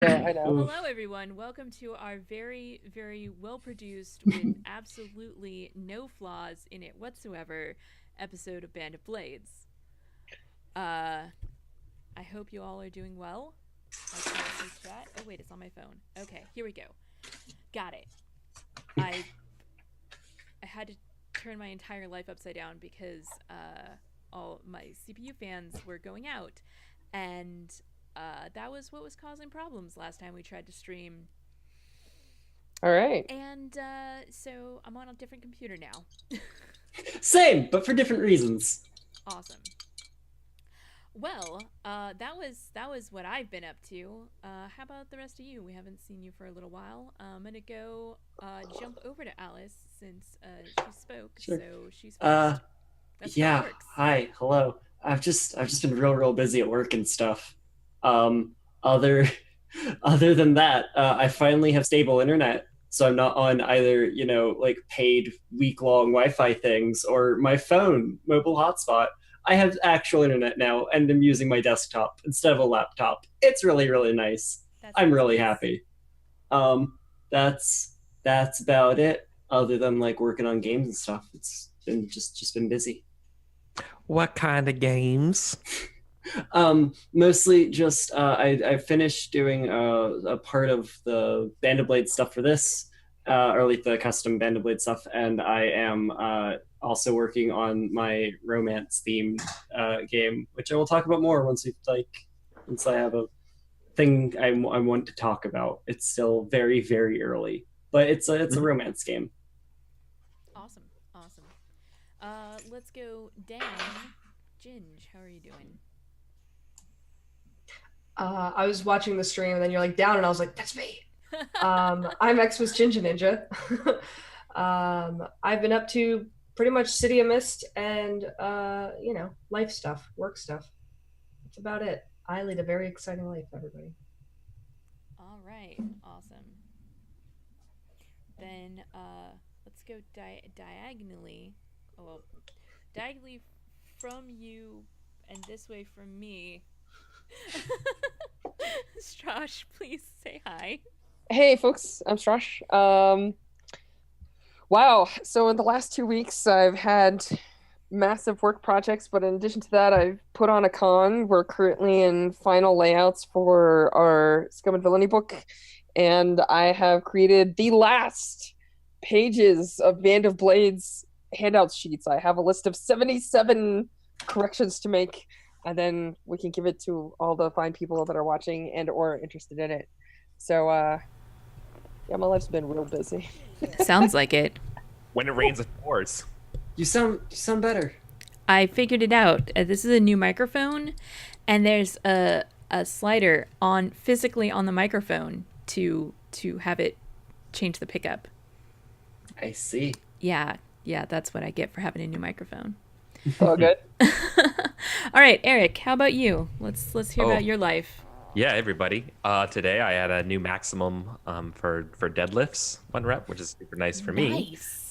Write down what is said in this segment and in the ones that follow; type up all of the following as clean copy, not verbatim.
Yeah, I know. Hello, everyone. Welcome to our very, very well produced, with absolutely no flaws in it whatsoever, episode of Band of Blades. Uh, I hope you all are doing well. I can't see chat. Oh, wait, it's on my phone. Okay, here we go. Got it. I I had to turn my entire life upside down because all my CPU fans were going out, and that was what was causing problems last time we tried to stream. All right. And so I'm on a different computer now. Same, but for different reasons. Awesome. Well, that was what I've been up to. How about the rest of you? We haven't seen you for a little while. I'm gonna go jump over to Alice since she spoke, Sure. so she's Uh, first. That's how it yeah. works. Hi. Hello. I've just been real busy at work and stuff. Um, other other than that, I finally have stable internet, so I'm not on either, like paid week-long Wi-Fi things or my phone mobile hotspot. I have actual internet now, and I'm using my desktop instead of a laptop. It's really nice. That I'm sounds really nice. happy. Um, that's about it. Other than like working on games and stuff, it's been just been busy. What kind of games? Mostly just I finished doing a part of the Band of Blade stuff for this, or like the custom Band of Blade stuff, and I am also working on my romance themed game, which I will talk about more once I have a thing I want to talk about. It's still very early, but it's a romance game. Awesome, awesome. Let's go down. Ginge, how are you doing? I was watching the stream and then you're like down and I was like, that's me. I'm Xmas Ginger Ninja. I've been up to pretty much City of Mist and life stuff, work stuff. That's about it. I lead a very exciting life, everybody. All right, awesome. Then let's go diagonally. Oh, well, diagonally from you and this way from me. Strash, please say hi. Hey folks, I'm Strash. Wow. So in the last 2 weeks I've had massive work projects, but in addition to that, I've put on a con. We're currently in final layouts for our Scum and Villainy book, and I have created the last pages of Band of Blades handout sheets. I have a list of 77 corrections to make, and then we can give it to all the fine people that are watching and or interested in it. So yeah, my life's been real busy. Sounds like it. When it rains, it pours. You sound better. I figured it out. This is a new microphone, and there's a slider on physically on the microphone to have it change the pickup. I see. Yeah, yeah, that's what I get for having a new microphone. Oh, good. All right, Eric, how about you? Let's hear about Oh, your life. yeah, everybody. Today I had a new maximum for deadlifts, 1 rep, which is super nice for me. Nice.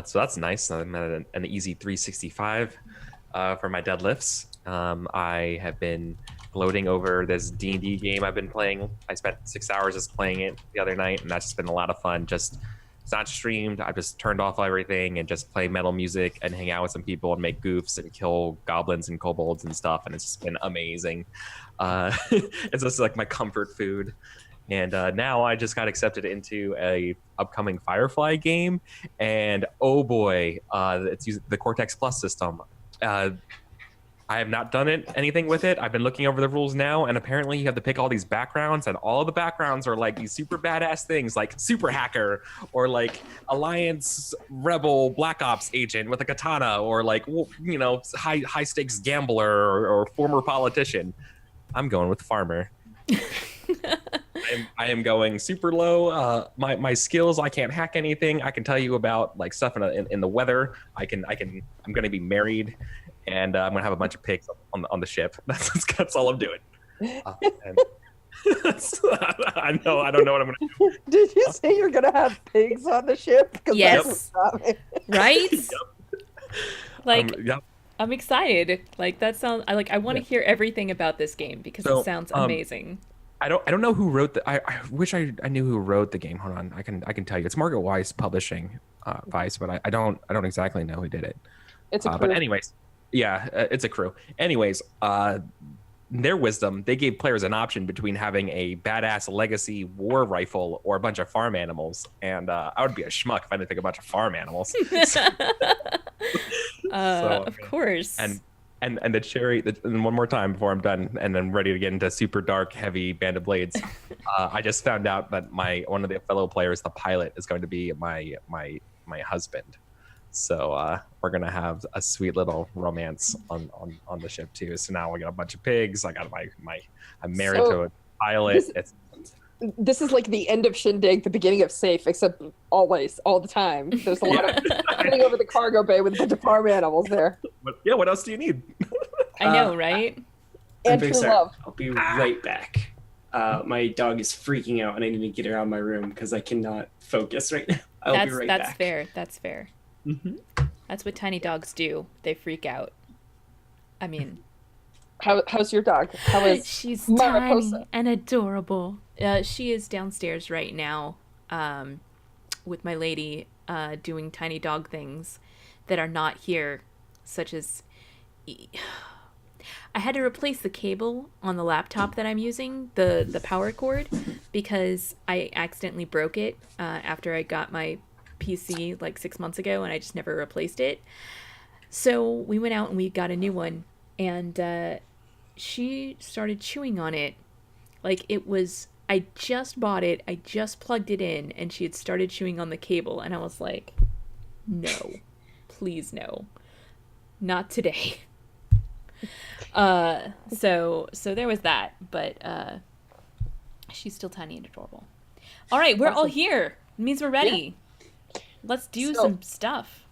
So that's nice. I'm at an easy 365 for my deadlifts. I have been gloating over this D&D game I've been playing. I spent 6 hours just playing it the other night, and that's just been a lot of fun. Just it's not streamed. I just turned off everything and just play metal music and hang out with some people and make goofs and kill goblins and kobolds and stuff. And it's just been amazing. It's just like my comfort food. And now I just got accepted into a upcoming Firefly game, and oh boy, it's using the Cortex Plus system. Uh, I have not done anything with it. I've been looking over the rules now, and apparently you have to pick all these backgrounds, and all of the backgrounds are like these super badass things, like super hacker, or like Alliance Rebel Black Ops agent with a katana, or like high stakes gambler or former politician. I'm going with farmer. I am going super low. My skills, I can't hack anything. I can tell you about like stuff in the weather. I'm going to be married, and I'm going to have a bunch of pigs on the ship. That's all I'm doing. And I know I don't know what I'm going to do. Did you say you're gonna have pigs on the ship? Because Yes. Right? Yep. Like Yep. I'm excited. Like that sounds I want to Yeah. hear everything about this game because So, it sounds amazing. I don't know who wrote I wish I knew who wrote the game. Hold on, I can tell you. It's Margaret Weiss Publishing, Vice, but I don't exactly know who did it. It's a But crew. anyways, yeah, it's a crew. Anyways, their wisdom, they gave players an option between having a badass legacy war rifle or a bunch of farm animals, and I would be a schmuck if I didn't pick a bunch of farm animals. Of course. And the cherry, and one more time before I'm done, and then ready to get into super dark, heavy Band of Blades. I just found out that one of the fellow players, the pilot, is going to be my husband. So we're gonna have a sweet little romance on the ship too. So now we got a bunch of pigs. I got I'm married to a pilot. This is like the end of Shindig, the beginning of Safe, except always, all the time. There's a lot of getting over the cargo bay with a bunch of farm animals there. What else do you need? I know, right? And true love. I'll be right back. My dog is freaking out, and I need to get her out of my room because I cannot focus right now. I'll be right back. That's fair. That's fair. Mm-hmm. That's what tiny dogs do. They freak out. I mean, how's your dog? How is she's Mariposa? tiny and adorable. She is downstairs right now, with my lady, doing tiny dog things that are not here, such as I had to replace the cable on the laptop that I'm using, the power cord, because I accidentally broke it after I got my PC like 6 months ago, and I just never replaced it. So we went out and we got a new one, and she started chewing on it like it was, I just bought it, I just plugged it in, and she had started chewing on the cable, and I was like, no, please no, not today. So there was that, but she's still tiny and adorable. All right, we're all here. It means we're ready. Yeah. Let's do some stuff.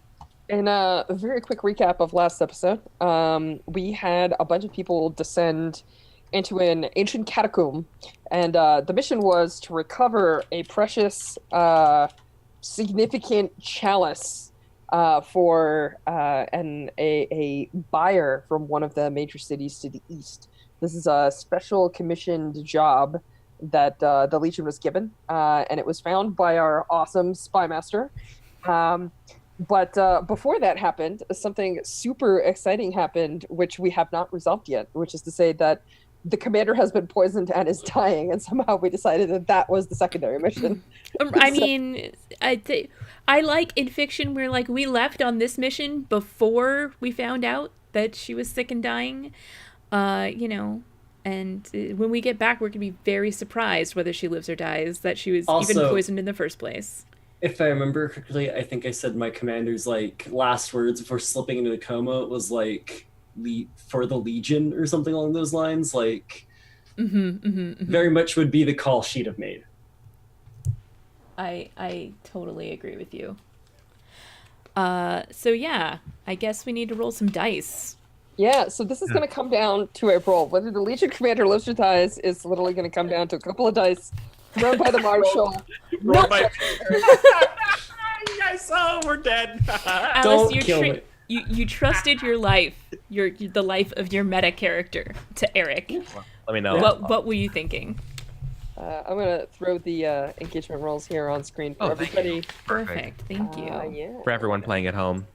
In a very quick recap of last episode, we had a bunch of people descend into an ancient catacomb, and the mission was to recover a precious, significant chalice for a buyer from one of the major cities to the east. This is a special commissioned job that the Legion was given, and it was found by our awesome spy master. But before that happened, something super exciting happened, which we have not resolved yet, which is to say that the commander has been poisoned and is dying, and somehow we decided that that was the secondary mission. I mean, I like in fiction where like we left on this mission before we found out that she was sick and dying, and when we get back, we're gonna be very surprised whether she lives or dies, that she was even poisoned in the first place. If I remember correctly, I think I said my commander's like last words before slipping into the coma was like for the Legion or something along those lines. Like, very much would be the call she'd have made. I totally agree with you. So yeah, I guess we need to roll some dice. Yeah, so this is going to come down to a roll. Whether the Legion commander lives or dies is literally going to come down to a couple of dice thrown by the marshal. Yes, we're dead. Alice, Don't kill me. You trusted your life, the life of your meta character to Eric. Let me know. What were you thinking? I'm going to throw the engagement rolls here on screen for everybody. Perfect. Thank you. Yeah. For everyone playing at home.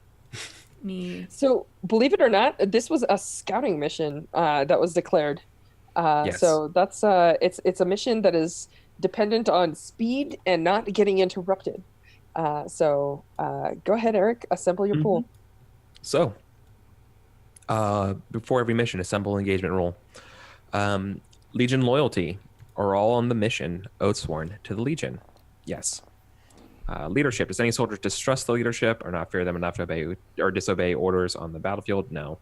Me. So, believe it or not, this was a scouting mission that was declared. Yes. So that's it's a mission that is dependent on speed and not getting interrupted. So go ahead, Eric. Assemble your pool. So, before every mission, assemble engagement roll. Legion loyalty are all on the mission oathsworn to the Legion. Yes. Leadership. Does any soldier distrust the leadership or not fear them enough to obey or disobey orders on the battlefield? No.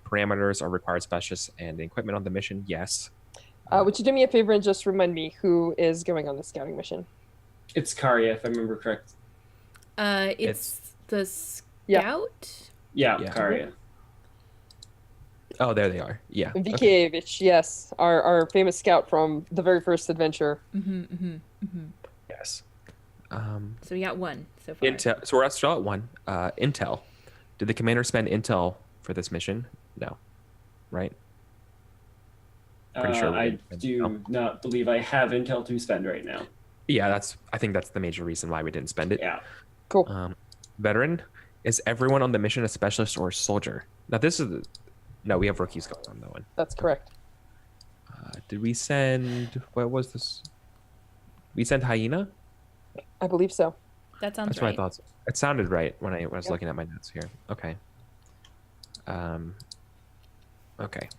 Parameters are required specialists and equipment on the mission? Yes. Would you do me a favor and just remind me who is going on the scouting mission? It's Karya, if I remember correct. It's the scout? Yeah, Yeah. Karya. Oh, there they are. Yeah. Vikievich, yes. Our famous scout from the very first adventure. Yes. So we got one so far. Intel. So we're still at one. Intel. Did the commander spend intel for this mission? No. Right? Pretty sure. I do not believe I have intel to spend right now. Yeah, I think that's the major reason why we didn't spend it. Yeah. Cool. Veteran, is everyone on the mission a specialist or a soldier? Now no, we have rookies going on that one. That's correct. Did we send, what was this? We sent Hyena? I believe so. That sounds That's right. what I thought. It sounded right when I was looking at my notes here. Okay. Okay.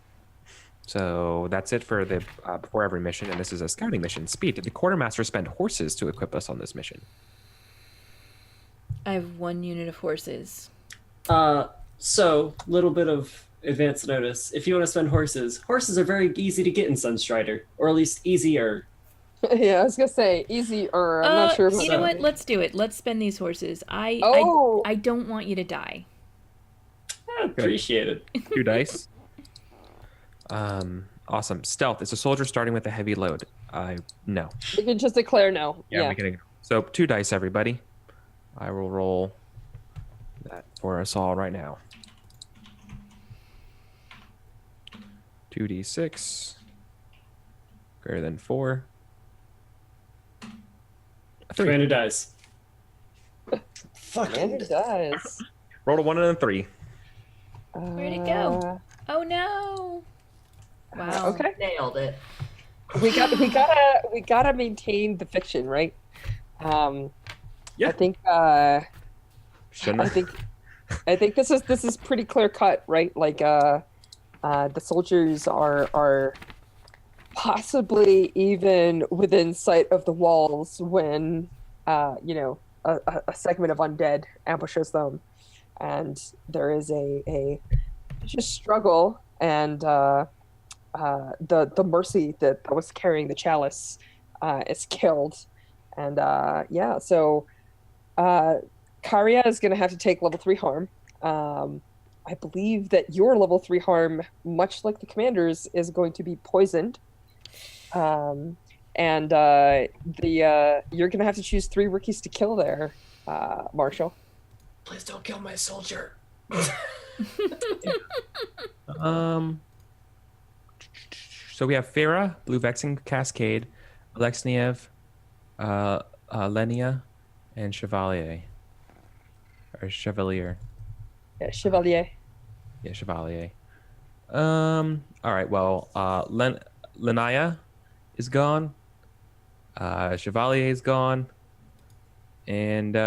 So that's it for the before every mission, and this is a scouting mission. Speed. Did the quartermaster spend horses to equip us on this mission? I have 1 unit of horses. So, little bit of advance notice. If you want to spend horses are very easy to get in Sunstrider, or at least easier. Yeah, I was gonna say easy, or I'm not sure. You know what? Let's do it. Let's spend these horses. I don't want you to die. Appreciate it. 2 dice. Awesome. Stealth. It's a soldier starting with a heavy load. No. You can just declare no. Yeah. So 2 dice, everybody. I will roll that for us all right now. 2d6 greater than 4. 3. Commander dies. Fucking does. Rolled a 1 and a 3. Where'd it go? Oh no! Wow. Okay. Nailed it. We gotta maintain the fiction, right? Yeah. I think Shouldn't I think this is pretty clear cut, right? Like the soldiers are possibly even within sight of the walls when a segment of undead ambushes them, and there is a just struggle, and the mercy that was carrying the chalice is killed, and so Karya is going to have to take level 3 harm. I believe that your level 3 harm, much like the commander's, is going to be poisoned. You're going to have to choose 3 rookies to kill there, Marshall. Please don't kill my soldier. So we have Farah, Blue Vexing Cascade, Alexniev, Lenia, and Chevalier. Or Chevalier. Yeah, Chevalier. Yeah, Chevalier. All right. Well, Lenia is gone. Chevalier is gone. And do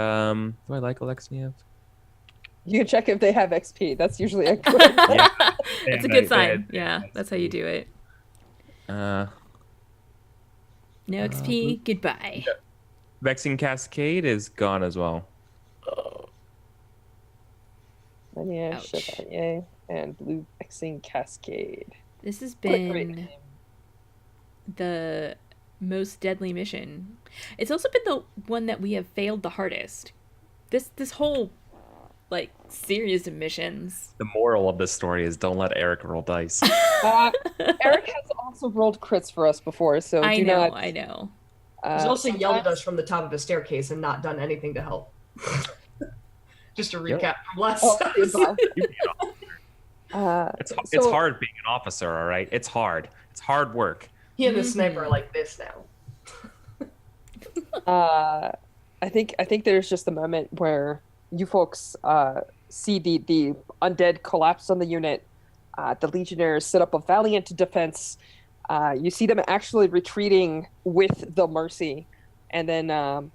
I like Alexniev? You can check if they have XP. That's usually a good. It's a good sign. Yeah, that's how you do it. No XP. Goodbye. Vexing Cascade is gone as well. Lenia, Ouch. Chevalier, and Blue Vexing Cascade. This has What a great been name. the most deadly mission. It's also been the one that we have failed the hardest. This whole series of missions. The moral of this story is don't let Eric roll dice. Eric has also rolled crits for us before, so I do know. not. I know. He's also yelled at sometimes- us from the top of a staircase and not done anything to help. Just to recap from last Oh, episode. You be an officer. It's hard being an officer, all right? It's hard. It's hard work. He and the sniper are like this now. I think there's just a moment where you folks see the undead collapse on the unit. The legionnaires set up a valiant defense. You see them actually retreating with the mercy, and then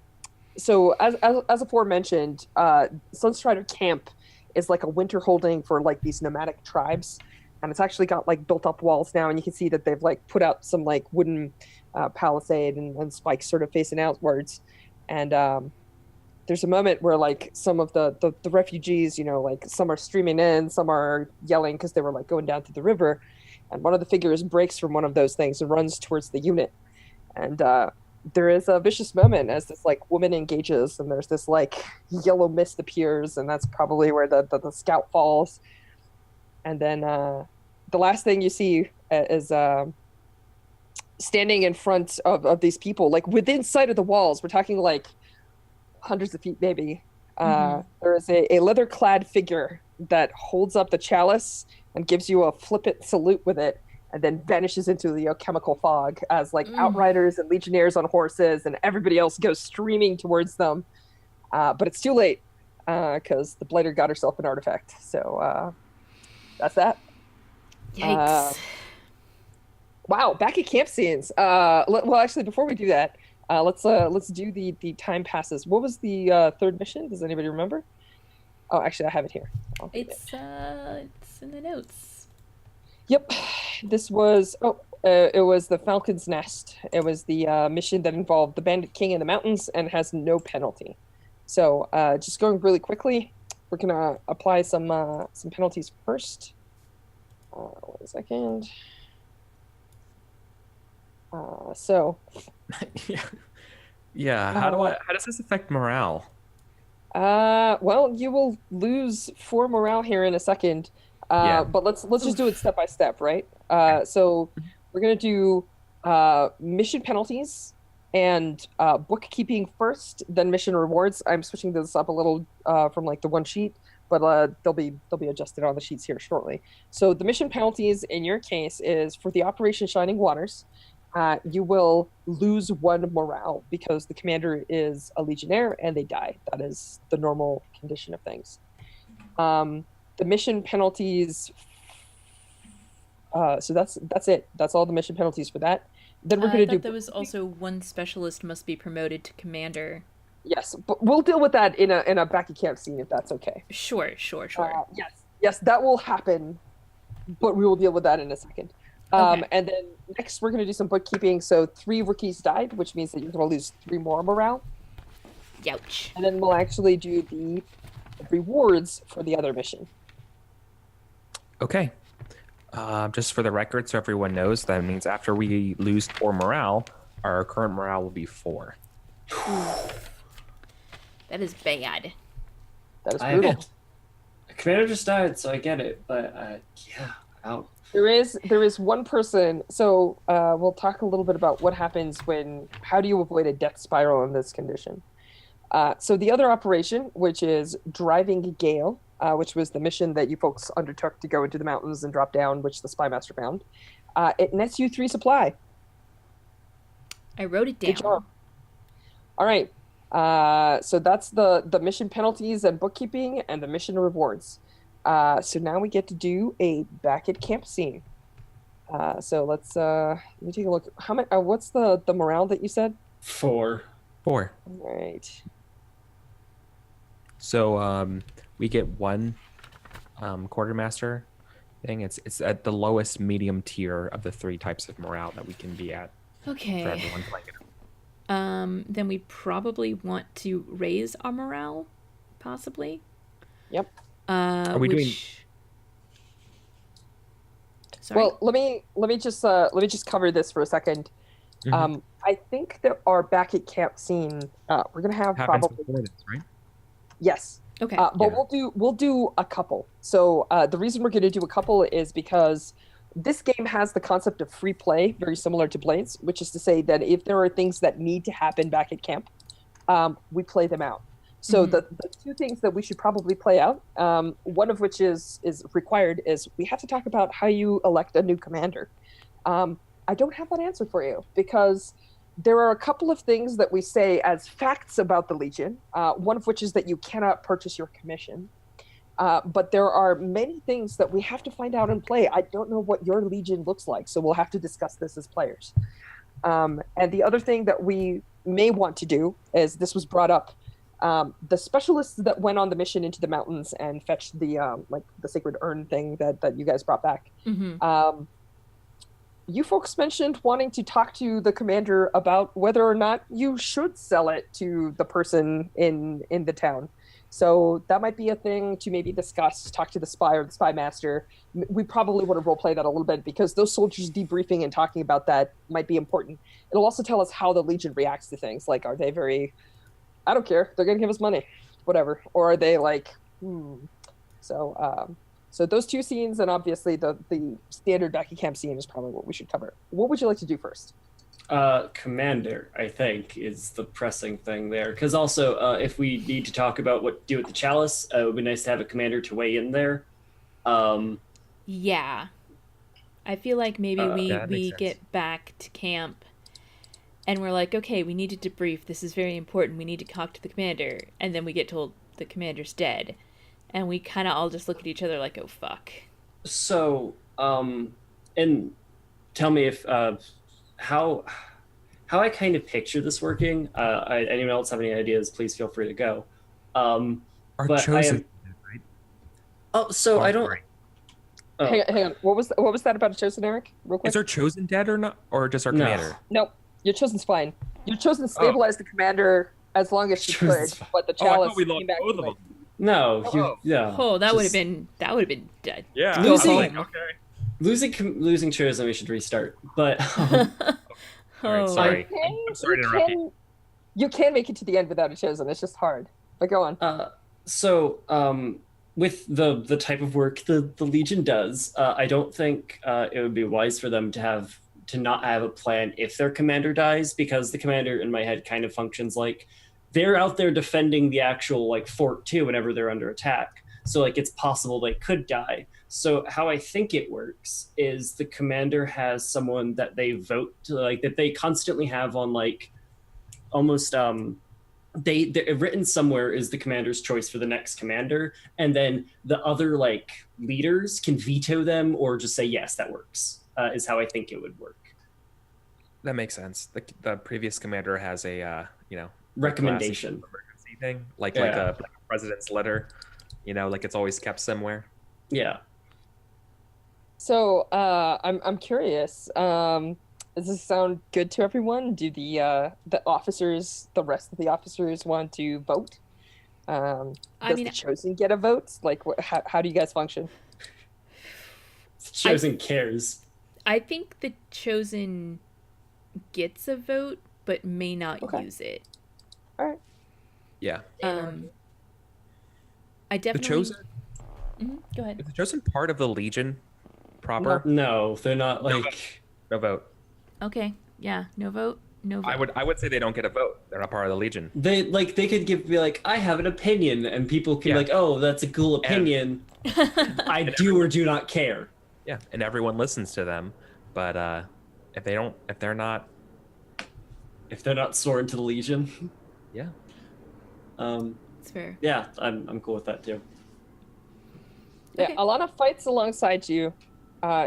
so as aforementioned, Sunstrider Camp is like a winter holding for these nomadic tribes, and it's actually got built up walls now, and you can see that they've put out some wooden palisade and spikes sort of facing outwards, and there's a moment where some of the refugees, some are streaming in, some are yelling because they were going down to the river, and one of the figures breaks from one of those things and runs towards the unit, and there is a vicious moment as this woman engages, and there's this yellow mist appears, and that's probably where the scout falls, and then the last thing you see is standing in front of these people, within sight of the walls. We're talking hundreds of feet maybe. There is a leather-clad figure that holds up the chalice and gives you a flippant salute with it, and then vanishes into the chemical fog as like outriders and legionnaires on horses and everybody else goes streaming towards them. But it's too late because the blighter got herself an artifact. So that's that. Yikes. Wow, back at camp scenes. Well, actually, before we do that, let's do the time passes. What was the third mission? Does anybody remember? Oh, actually, I have it here. It's in the notes. Yep, this was it was the Falcon's Nest. It was the mission that involved the Bandit King in the mountains and has no penalty. So just going really quickly, we're gonna apply some penalties first. 1 second. So yeah. How does this affect morale? Well, you will lose 4 morale here in a second. But let's just do it step by step, right? So we're gonna do mission penalties and bookkeeping first, then mission rewards. I'm switching this up a little from like the one sheet, but they'll be adjusted on the sheets here shortly. So the mission penalties in your case is for the Operation Shining Waters. You will lose 1 morale because the commander is a legionnaire and they die. That is the normal condition of things. The mission penalties. So that's it. That's all the mission penalties for that. Then we're going to do. There was also 1 specialist must be promoted to commander. Yes, but we'll deal with that in a back of camp scene if that's okay. Sure. Yes, that will happen, but we will deal with that in a second. And then next we're going to do some bookkeeping. So 3 rookies died, which means that you're going to lose 3 more morale. Youch. And then we'll actually do the rewards for the other mission. Okay. Just for the record, so everyone knows, that means after we lose 4 morale, our current morale will be 4. That is bad. That is brutal. The commander just died, so I get it. But yeah, out. There is 1 person. So we'll talk a little bit about what happens how do you avoid a death spiral in this condition. So the other operation, which is driving Gale, which was the mission that you folks undertook to go into the mountains and drop down, which the spy master found. It nets you 3 supply. I wrote it down. Good job. All right. So that's the mission penalties and bookkeeping and the mission rewards. So now we get to do a back at camp scene. So let me take a look. How many? What's the morale that you said? 4. All right. So we get 1 quartermaster thing. It's at the lowest medium tier of the 3 types of morale that we can be at. Okay. For everyone playing it. Then we probably want to raise our morale, possibly. Yep. Are we doing? Sorry? Well, let me just cover this for a second. Mhm. I think that our back at camp scene, we're gonna have Happens probably before this, right? yes. Okay. But we'll do a couple. So the reason we're gonna do a couple is because this game has the concept of free play, very similar to Blades, which is to say that if there are things that need to happen back at camp, we play them out. So the 2 things that we should probably play out, one of which is required, is we have to talk about how you elect a new commander. I don't have that answer for you because there are a couple of things that we say as facts about the Legion, one of which is that you cannot purchase your commission. But there are many things that we have to find out and play. I don't know what your Legion looks like, so we'll have to discuss this as players. And the other thing that we may want to do is, this was brought up, the specialists that went on the mission into the mountains and fetched the the sacred urn thing that you guys brought back. You folks mentioned wanting to talk to the commander about whether or not you should sell it to the person in the town. So that might be a thing to maybe discuss, talk to the spy or the spy master. We probably want to roleplay that a little bit because those soldiers debriefing and talking about that might be important. It'll also tell us how the Legion reacts to things. Like, are they very, I don't care, they're going to give us money, whatever. Or are they like, So those 2 scenes, and obviously the standard back at camp scene is probably what we should cover. What would you like to do first? Commander, I think, is the pressing thing there. Because also, if we need to talk about what to do with the chalice, it would be nice to have a commander to weigh in there. Yeah. I feel like maybe Yeah, that makes we sense. get back to camp and we're like, okay, we need to debrief. This is very important. We need to talk to the commander. And then we get told the commander's dead. And we kind of all just look at each other like, oh, fuck. So, and tell me if how I kind of picture this working. Anyone else have any ideas? Please feel free to go. Our But chosen, right? Oh, so Oh, I don't. sorry. Oh, Hang on. What was that about a chosen, Eric? Real quick. Is our chosen dead or not, or just our No. commander? No, your chosen's fine. Your chosen stabilized the commander as long as she Chosen's could, fine. but the Oh, I chalice thought we lost came back both too of late. them. No, Oh. yeah. Oh, that would have just been dead. Yeah, Losing- I was like, okay. losing chosen. We should restart. But All right, Oh. sorry. Okay, I'm sorry to interrupt you. You can make it to the end without a chosen. It's just hard. But go on. With the type of work the Legion does, I don't think it would be wise for them to not have a plan if their commander dies, because the commander in my head kind of functions like they're out there defending the actual like fort too whenever they're under attack. So like it's possible they could die. So how I think it works is the commander has someone that they vote to, like that they constantly have on like almost they're written somewhere is the commander's choice for the next commander, and then the other like leaders can veto them or just say yes, that works. Is how I think it would work. That makes sense. The previous commander has a Recommendation. emergency thing, like Yeah. a president's letter. Like it's always kept somewhere. Yeah. So I'm curious. Does this sound good to everyone? Do the officers, the rest of the officers, want to vote? Does the chosen get a vote? Like, how do you guys function? Chosen cares. I think the chosen gets a vote, but may not Okay. use it. All right. Yeah. I The definitely. chosen Go ahead. is the chosen part of the Legion proper? No, they're not like. No vote. Okay. Yeah. No vote. No vote. I would say they don't get a vote. They're not part of the Legion. They could be like, I have an opinion, and people can Yeah. be like, oh, that's a cool opinion. I do or do not care. Yeah, and everyone listens to them, but if they're not, If they're not sworn to the Legion. yeah. It's fair. Yeah, I'm cool with that too. Yeah, Okay. Alana fights alongside you.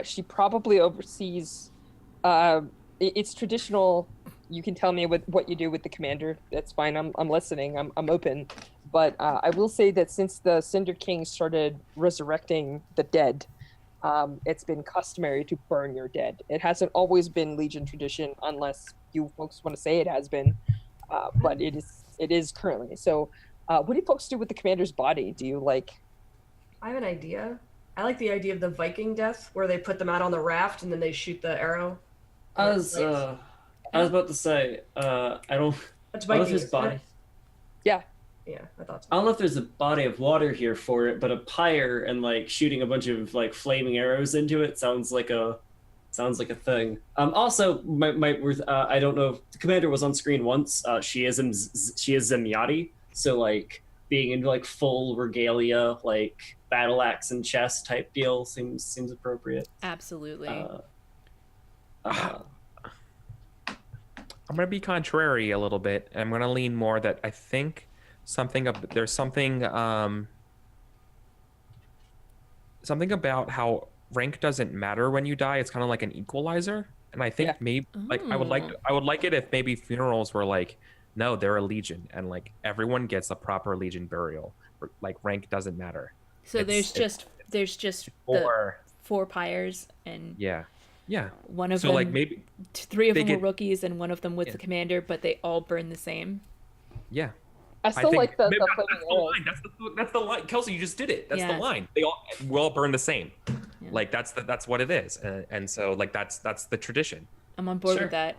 She probably oversees. It's traditional. You can tell me what you do with the commander. That's fine. I'm listening. I'm open. But I will say that since the Cinder King started resurrecting the dead, it's been customary to burn your dead. It hasn't always been Legion tradition, unless you folks want to say it has been. But it is currently. So, what do you folks do with the commander's body? Do you like? I have an idea. I like the idea of the Viking death, where they put them out on the raft and then they shoot the arrow. I was about to say, I don't That's I don't know Viking. if there's isn't body. it? Yeah. Yeah, I thought so. I don't know if there's a body of water here for it, but a pyre and like shooting a bunch of like flaming arrows into it sounds like a thing. Also, I don't know if the commander was on screen once. She is Zemyati, so like being into like full regalia, like battle axe and chest type deal seems appropriate. Absolutely. I'm gonna be contrary a little bit. I'm gonna lean more that I think there's something about how rank doesn't matter when you die. It's kind of like an equalizer, and I think Yeah. maybe like I would like it if maybe funerals were like, no, they're a Legion, and like everyone gets a proper Legion burial. Like rank doesn't matter. So it's- there's just the Or 4 pyres and yeah. one of So them. like maybe 3 of they them get- were rookies and one of them was Yeah. the commander, but they all burn the same. yeah. I still like the maybe flaming that's the arrows. line. That's the line. Kelsey, you just did it. That's Yeah. the line. We all burn the same. Yeah. Like that's what it is, and so like that's the tradition. I'm on board Sure. with that.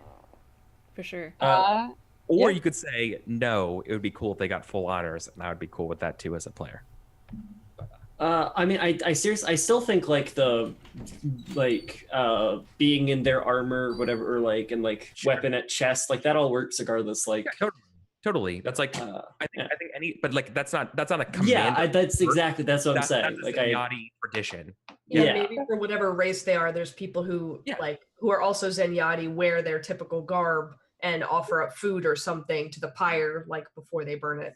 For sure. Or Yeah. you could say no. It would be cool if they got full honors, and I would be cool with that too as a player. I mean, I seriously, I still think like the being in their armor, whatever, or like and like Sure. weapon at chest, like that all works regardless. Like Yeah, totally. Totally. That's like I think any, but like that's not a command. Yeah, that's what I'm saying. That's a Zenyatta tradition. Yeah, maybe for whatever race they are, there's people who who are also Zenyatta, wear their typical garb and offer up food or something to the pyre like before they burn it.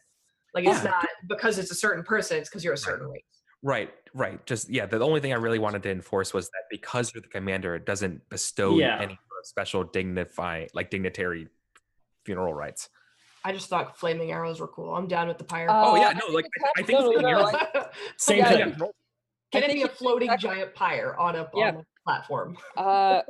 Like it's not because it's a certain person, it's because you're a certain race. Right. Just the only thing I really wanted to enforce was that because you're the commander, it doesn't bestow any sort of special dignitary funeral rites. I just thought flaming arrows were cool. I'm down with the pyre. I think flaming arrows. Same thing. Can it be a floating giant pyre on a platform?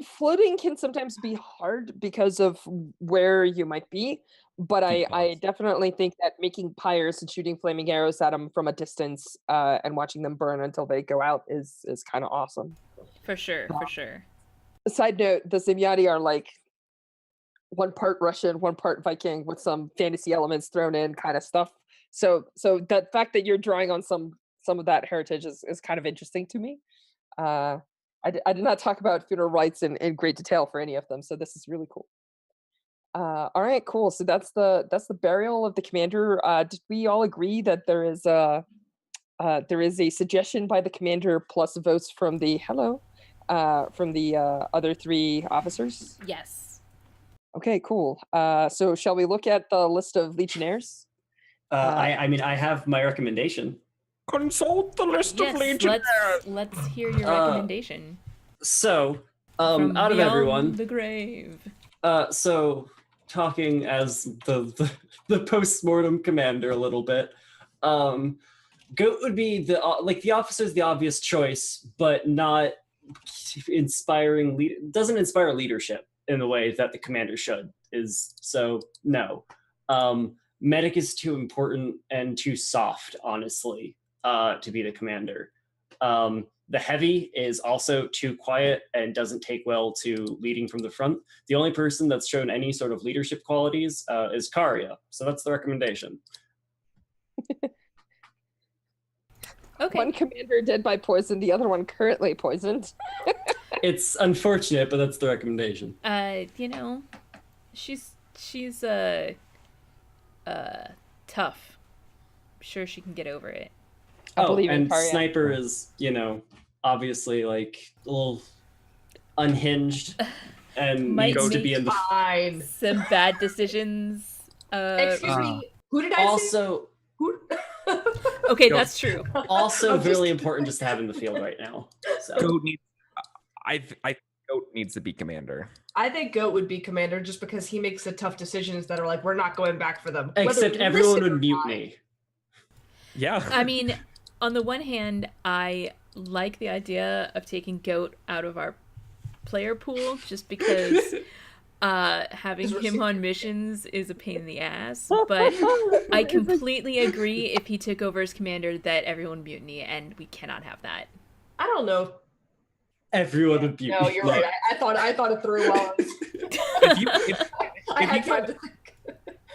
Floating can sometimes be hard because of where you might be, but I definitely think that making pyres and shooting flaming arrows at them from a distance and watching them burn until they go out is kind of awesome. For sure. Side note: the Zenyatta are like one part Russian, one part Viking, with some fantasy elements thrown in, kind of stuff. So the fact that you're drawing on some of that heritage is kind of interesting to me. I did not talk about funeral rites in great detail for any of them, so this is really cool. All right, cool. So that's the burial of the commander. Did we all agree that there is a suggestion by the commander plus votes from the other 3 officers? Yes. Okay, cool. So shall we look at the list of legionnaires? I have my recommendation. Consult the list of legionnaires. Let's hear your recommendation. So, From out of everyone, the grave. So talking as the post-mortem commander a little bit, Goat would be the officer's the obvious choice, but not doesn't inspire leadership in the way that the commander should. No. Medic is too important and too soft, honestly, to be the commander. The heavy is also too quiet and doesn't take well to leading from the front. The only person that's shown any sort of leadership qualities is Karya. So that's the recommendation. Okay. One commander dead by poison, the other one currently poisoned. It's unfortunate, but that's the recommendation. She's tough. I'm sure she can get over it. I believe in and Karya. Sniper is, obviously like a little unhinged and Might needs to make be in the Fine. some bad decisions. Excuse me. Who did I also Who? Okay, Go. that's true. also really important just to have in the field right now. So. Goat needs. I Goat needs to be commander. I think Goat would be commander just because he makes the tough decisions that are like, we're not going back for them. Except everyone would mutiny. Yeah. I mean, on the one hand, I like the idea of taking Goat out of our player pool just because having him on missions is a pain in the ass. But I completely agree if he took over as commander that everyone would mutiny, and we cannot have that. I don't know. Everyone would mutiny. No, you're right. I thought it through well.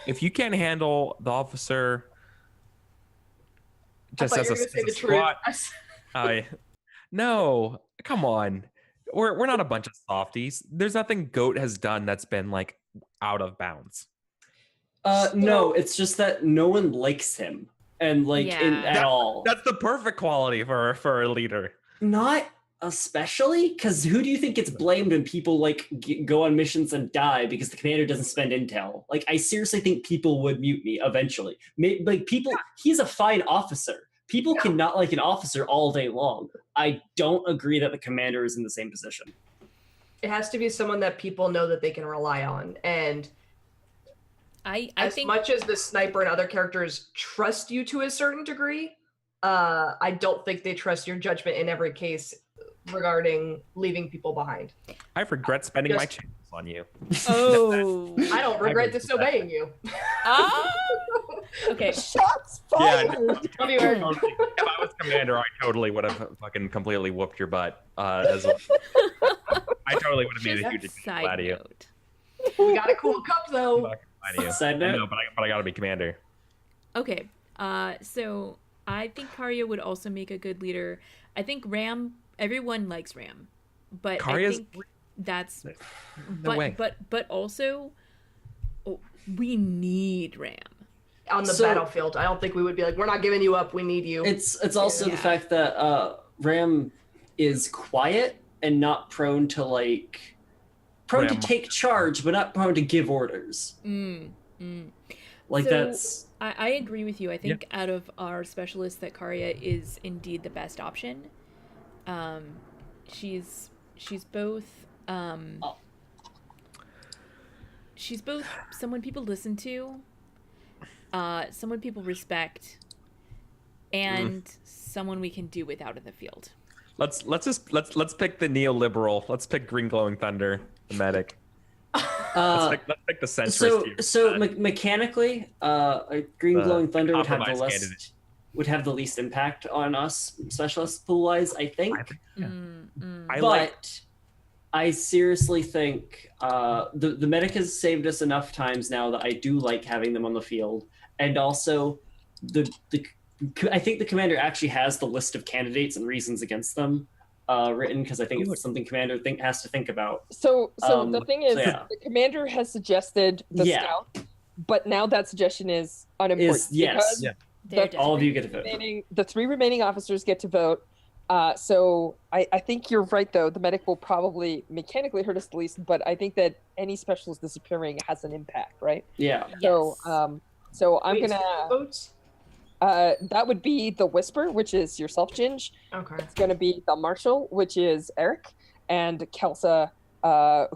If you can't handle the officer just as a squad, no, come on. We're not a bunch of softies. There's nothing Goat has done that's been like out of bounds. No, it's just that no one likes him, and at all. That's the perfect quality for a leader. Not especially, because who do you think gets blamed when people go on missions and die because the commander doesn't spend intel? I seriously think people would mutiny eventually. He's a fine officer. People cannot like an officer all day long. I don't agree that the commander is in the same position. It has to be someone that people know that they can rely on. And I think much as the sniper and other characters trust you to a certain degree, I don't think they trust your judgment in every case regarding leaving people behind. I regret spending my channels on you. Oh. I don't regret disobeying you. Okay. Shots fired! Yeah, no, if I was commander, I totally would have fucking completely whooped your butt. As well. I totally would have made a huge side out of you. note. We got a cool cup though. Side note. No, but I gotta be commander. Okay. So I think Karya would also make a good leader. I think Ram. Everyone likes Ram, but Karya's... I think that's. No way. But also, we need Ram. On the battlefield, I don't think we would be like, we're not giving you up, we need you. It's also the fact that Ram is quiet and not prone to take charge, but not prone to give orders. Like, So, that's... I agree with you. I think out of our specialists that Karya is indeed the best option. She's both she's both someone people listen to, someone people respect, and someone we can do without in the field. Let's pick the neoliberal. Let's pick Green Glowing Thunder, the medic. Let's pick the centrist here. So mechanically, Green Glowing Thunder would have the least impact on us specialist pool wise, I think. I seriously think the medic has saved us enough times now that I do like having them on the field, and also I think the commander actually has the list of candidates and reasons against them written, because I think it's something commander has to think about. So the thing is, the commander has suggested the scout, but now that suggestion is unimportant. All of you get to vote. The 3 remaining officers get to vote. So I think you're right, though. The medic will probably mechanically hurt us the least, but I think that any specialist disappearing has an impact, right? Yeah. So I'm gonna. Votes? That would be the Whisper, which is yourself, Ginge. Okay. It's gonna be the Marshal, which is Eric, and Kelsa,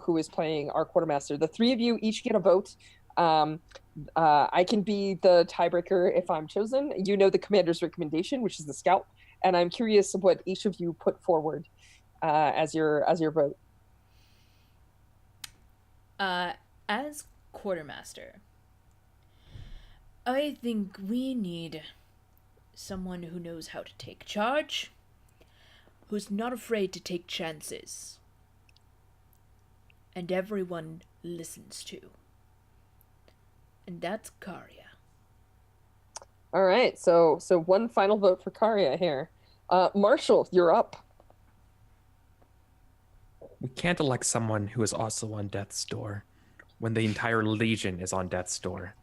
who is playing our quartermaster. The 3 of you each get a vote. I can be the tiebreaker if I'm chosen. You know the commander's recommendation, which is the scout, and I'm curious what each of you put forward as your vote. As quartermaster, I think we need someone who knows how to take charge, who's not afraid to take chances, and everyone listens to. And that's Karya. All right, so one final vote for Karya here. Marshall, you're up. We can't elect someone who is also on death's door when the entire legion is on death's door.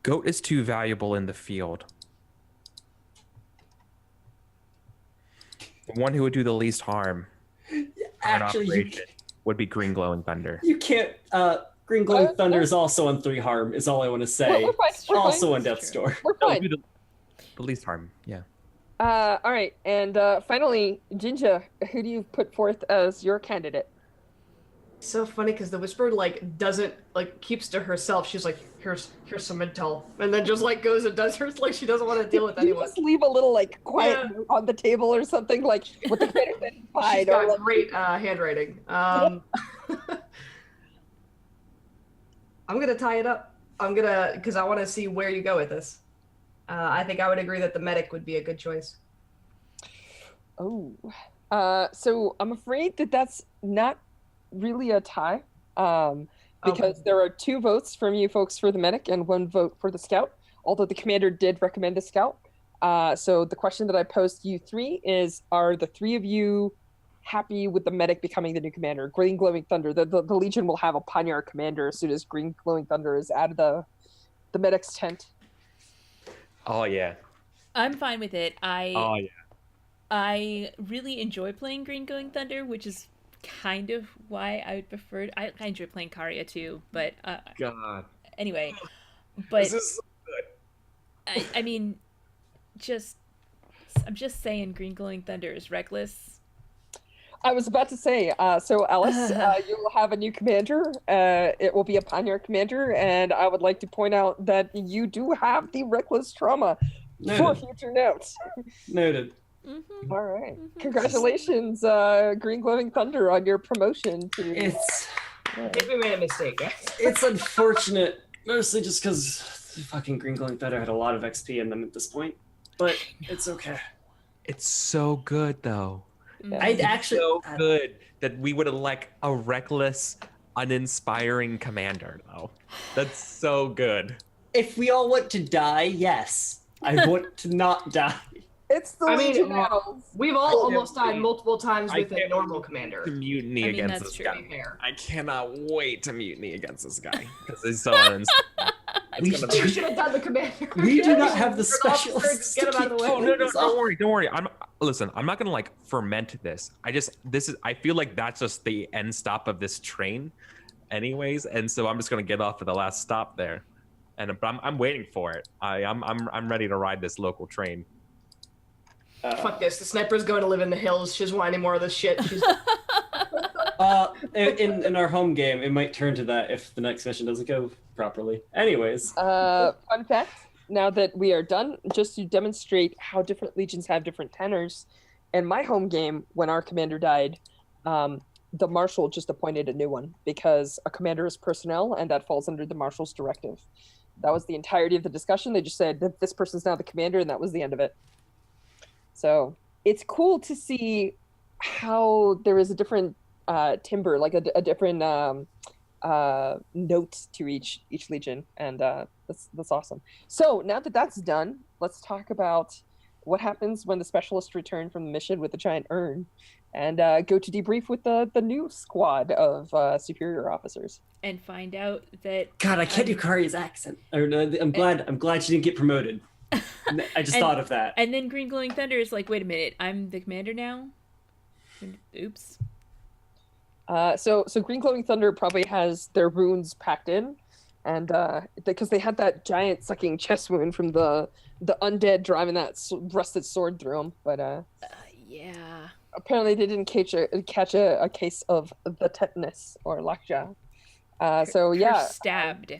Goat is too valuable in the field. The one who would do the least harm would be Green Glowing Thunder. You can't... Green Glowing Thunder is also on 3 harm, is all I want to say. We're also on Death's Door. We're fine. The least harm, yeah. All right, and finally, Ginga, who do you put forth as your candidate? So funny, because the Whisperer doesn't keeps to herself. She's like, here's some intel, and then just goes and does hers, she doesn't want to deal with anyone. Just leave a little quiet note on the table or something, what the commander said. She's got great handwriting. I'm gonna tie it up. Because I want to see where you go with this. I think I would agree that the medic would be a good choice. Oh, so I'm afraid that that's not really a tie, because there are 2 votes from you folks for the medic and 1 vote for the scout, although the commander did recommend a scout. So the question that I posed to you 3 is, are the 3 of you happy with the medic becoming the new commander? Green Glowing Thunder, the Legion will have a Panyar commander as soon as Green Glowing Thunder is out of the medic's tent. Oh yeah, I'm fine with it. I really enjoy playing Green Glowing Thunder, which is kind of why I would prefer. I enjoy playing Karya too, but God. Anyway, but this is so good. I mean, I'm just saying, Green Glowing Thunder is reckless. I was about to say, so Alice, you will have a new commander. It will be a Panyar commander, and I would like to point out that you do have the reckless trauma for future notes. Noted. Mm-hmm. All right. Mm-hmm. Congratulations, Green Glowing Thunder, on your promotion to... I think we made a mistake. It's unfortunate, mostly just because fucking Green Glowing Thunder had a lot of XP in them at this point, but it's okay. It's so good, though. I'd actually so good that we would elect a reckless, uninspiring commander, though. That's so good. If we all want to die, yes. I want to not die. It's the Legion battles. We've all almost died multiple times with a normal commander. To mutiny against this guy. Fair. I cannot wait to mutiny against this guy because he's so uninspired. We should have done the commander. We do not have the specialists. Get him out of the way. Oh, no, don't worry. Listen, I'm not gonna like ferment this. I feel like that's just the end stop of this train, anyways, and so I'm just gonna get off at the last stop there, but I'm waiting for it. I'm ready to ride this local train. Fuck this. The sniper's going to live in the hills. She doesn't want any more of this shit. She's... in our home game, it might turn to that if the next mission doesn't go properly. Anyways. Fun fact, now that we are done, just to demonstrate how different legions have different tenors, in my home game, when our commander died, the marshal just appointed a new one because a commander is personnel and that falls under the marshal's directive. That was the entirety of the discussion. They just said that this person's now the commander, and that was the end of it. So it's cool to see how there is a different timbre, like a different note to each legion, and that's awesome. So now that that's done, let's talk about what happens when the specialists return from the mission with a giant urn, and go to debrief with the new squad of superior officers, and find out that God, I can't do Kari's accent. I'm glad she didn't get promoted. I just thought of that. And then Green Glowing Thunder is like, wait a minute, I'm the commander now? Oops. So Green Glowing Thunder probably has their wounds packed in, and because they had that giant sucking chest wound from the undead driving that rusted sword through them, but yeah. Apparently they didn't catch a case of the tetanus or lockjaw. So yeah, stabbed.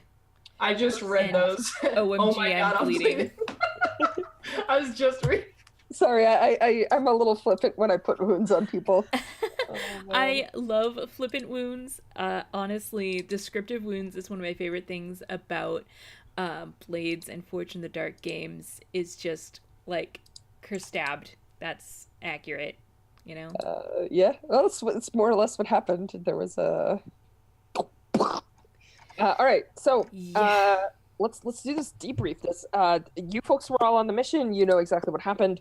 I just read those. OMG, oh my God, I'm bleeding. I was just reading. Sorry, I'm a little flippant when I put wounds on people. I love flippant wounds. Honestly, descriptive wounds is one of my favorite things about Blades and Forge in the Dark games. Is just like stabbed. That's accurate, you know. Yeah, well, it's more or less what happened. There was a. All right, so let's do this debrief. You folks were all on the mission. You know exactly what happened.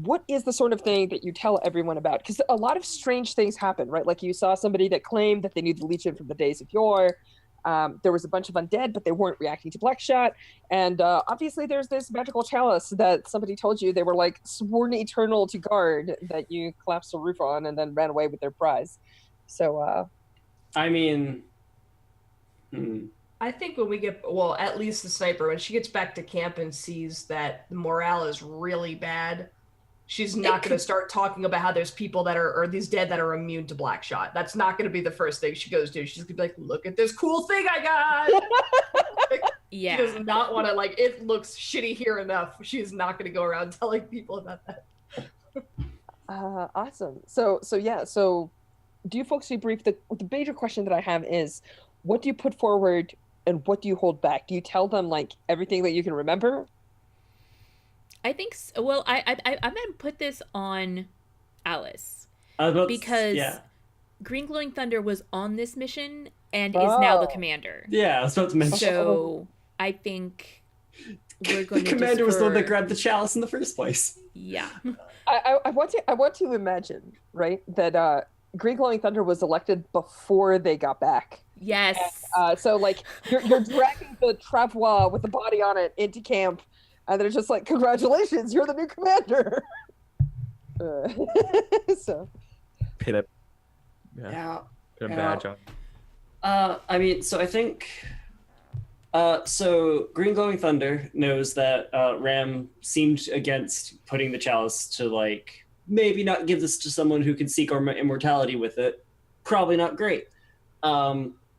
What is the sort of thing that you tell everyone about? Because a lot of strange things happen, right? Like you saw somebody that claimed that they knew the Legion from the days of yore. There was a bunch of undead, but they weren't reacting to Blackshot. And obviously there's this magical chalice that somebody told you they were like sworn eternal to guard that you collapsed a roof on and then ran away with their prize. So, I mean... I think when we get, well, at least the sniper, when she gets back to camp and sees that the morale is really bad, she's not going to start talking about how there's people that are, or these dead that are immune to Blackshot. That's not going to be the first thing she goes to. She's going to be like, look at this cool thing I got. Yeah. She does not want to, like, it looks shitty here enough. She's not going to go around telling people about that. Awesome. So do you folks debrief? The major question that I have is, what do you put forward and what do you hold back? Do you tell them like everything that you can remember? I think so. Well, I'm gonna put this on Alice because Green Glowing Thunder was on this mission and is now the commander. Yeah, I was about to mention. So I think we're going to. The commander was the one that grabbed the chalice in the first place. Yeah. I want to imagine, right, that Green Glowing Thunder was elected before they got back. Yes. And, so like you're dragging the travois with the body on it into camp, and they're just like, "Congratulations, you're the new commander." So. Pin a badge on. I mean, so I think. So Green Glowing Thunder knows that Ram seemed against putting the chalice to like maybe not give this to someone who can seek immortality with it. Probably not great.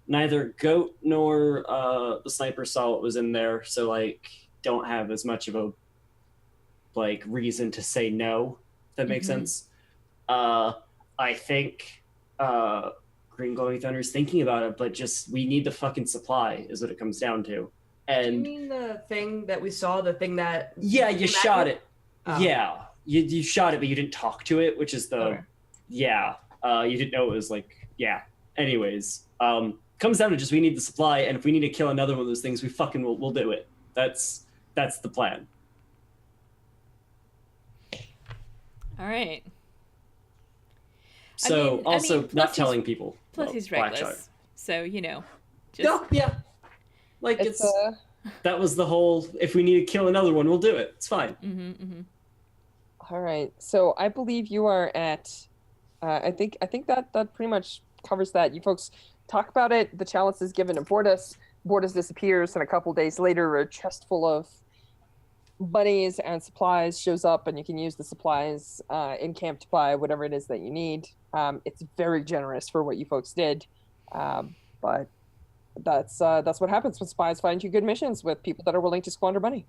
Neither Goat nor the sniper saw what was in there, so like don't have as much of a like reason to say no, if that makes sense. I think Green Glowing Thunder is thinking about it, but just we need the fucking supply is what it comes down to. And do you mean the thing that we saw, the thing that you shot it. Oh. Yeah. You shot it, but you didn't talk to it, which is the you didn't know it was like anyways, comes down to just we need the supply, and if we need to kill another one of those things, we fucking we'll do it. That's the plan. All right. So also plus not telling people. Plus he's Black reckless. Shark. So, just No, yeah. Like It's that was the whole. If we need to kill another one, we'll do it. It's fine. All right. So I believe you are at. I think that pretty much covers that. You folks talk about it. The chalice is given to Bordas. Bordas disappears, and a couple days later, a chest full of bunnies and supplies shows up, and you can use the supplies in camp to buy whatever it is that you need. It's very generous for what you folks did, but that's what happens when spies find you good missions with people that are willing to squander money.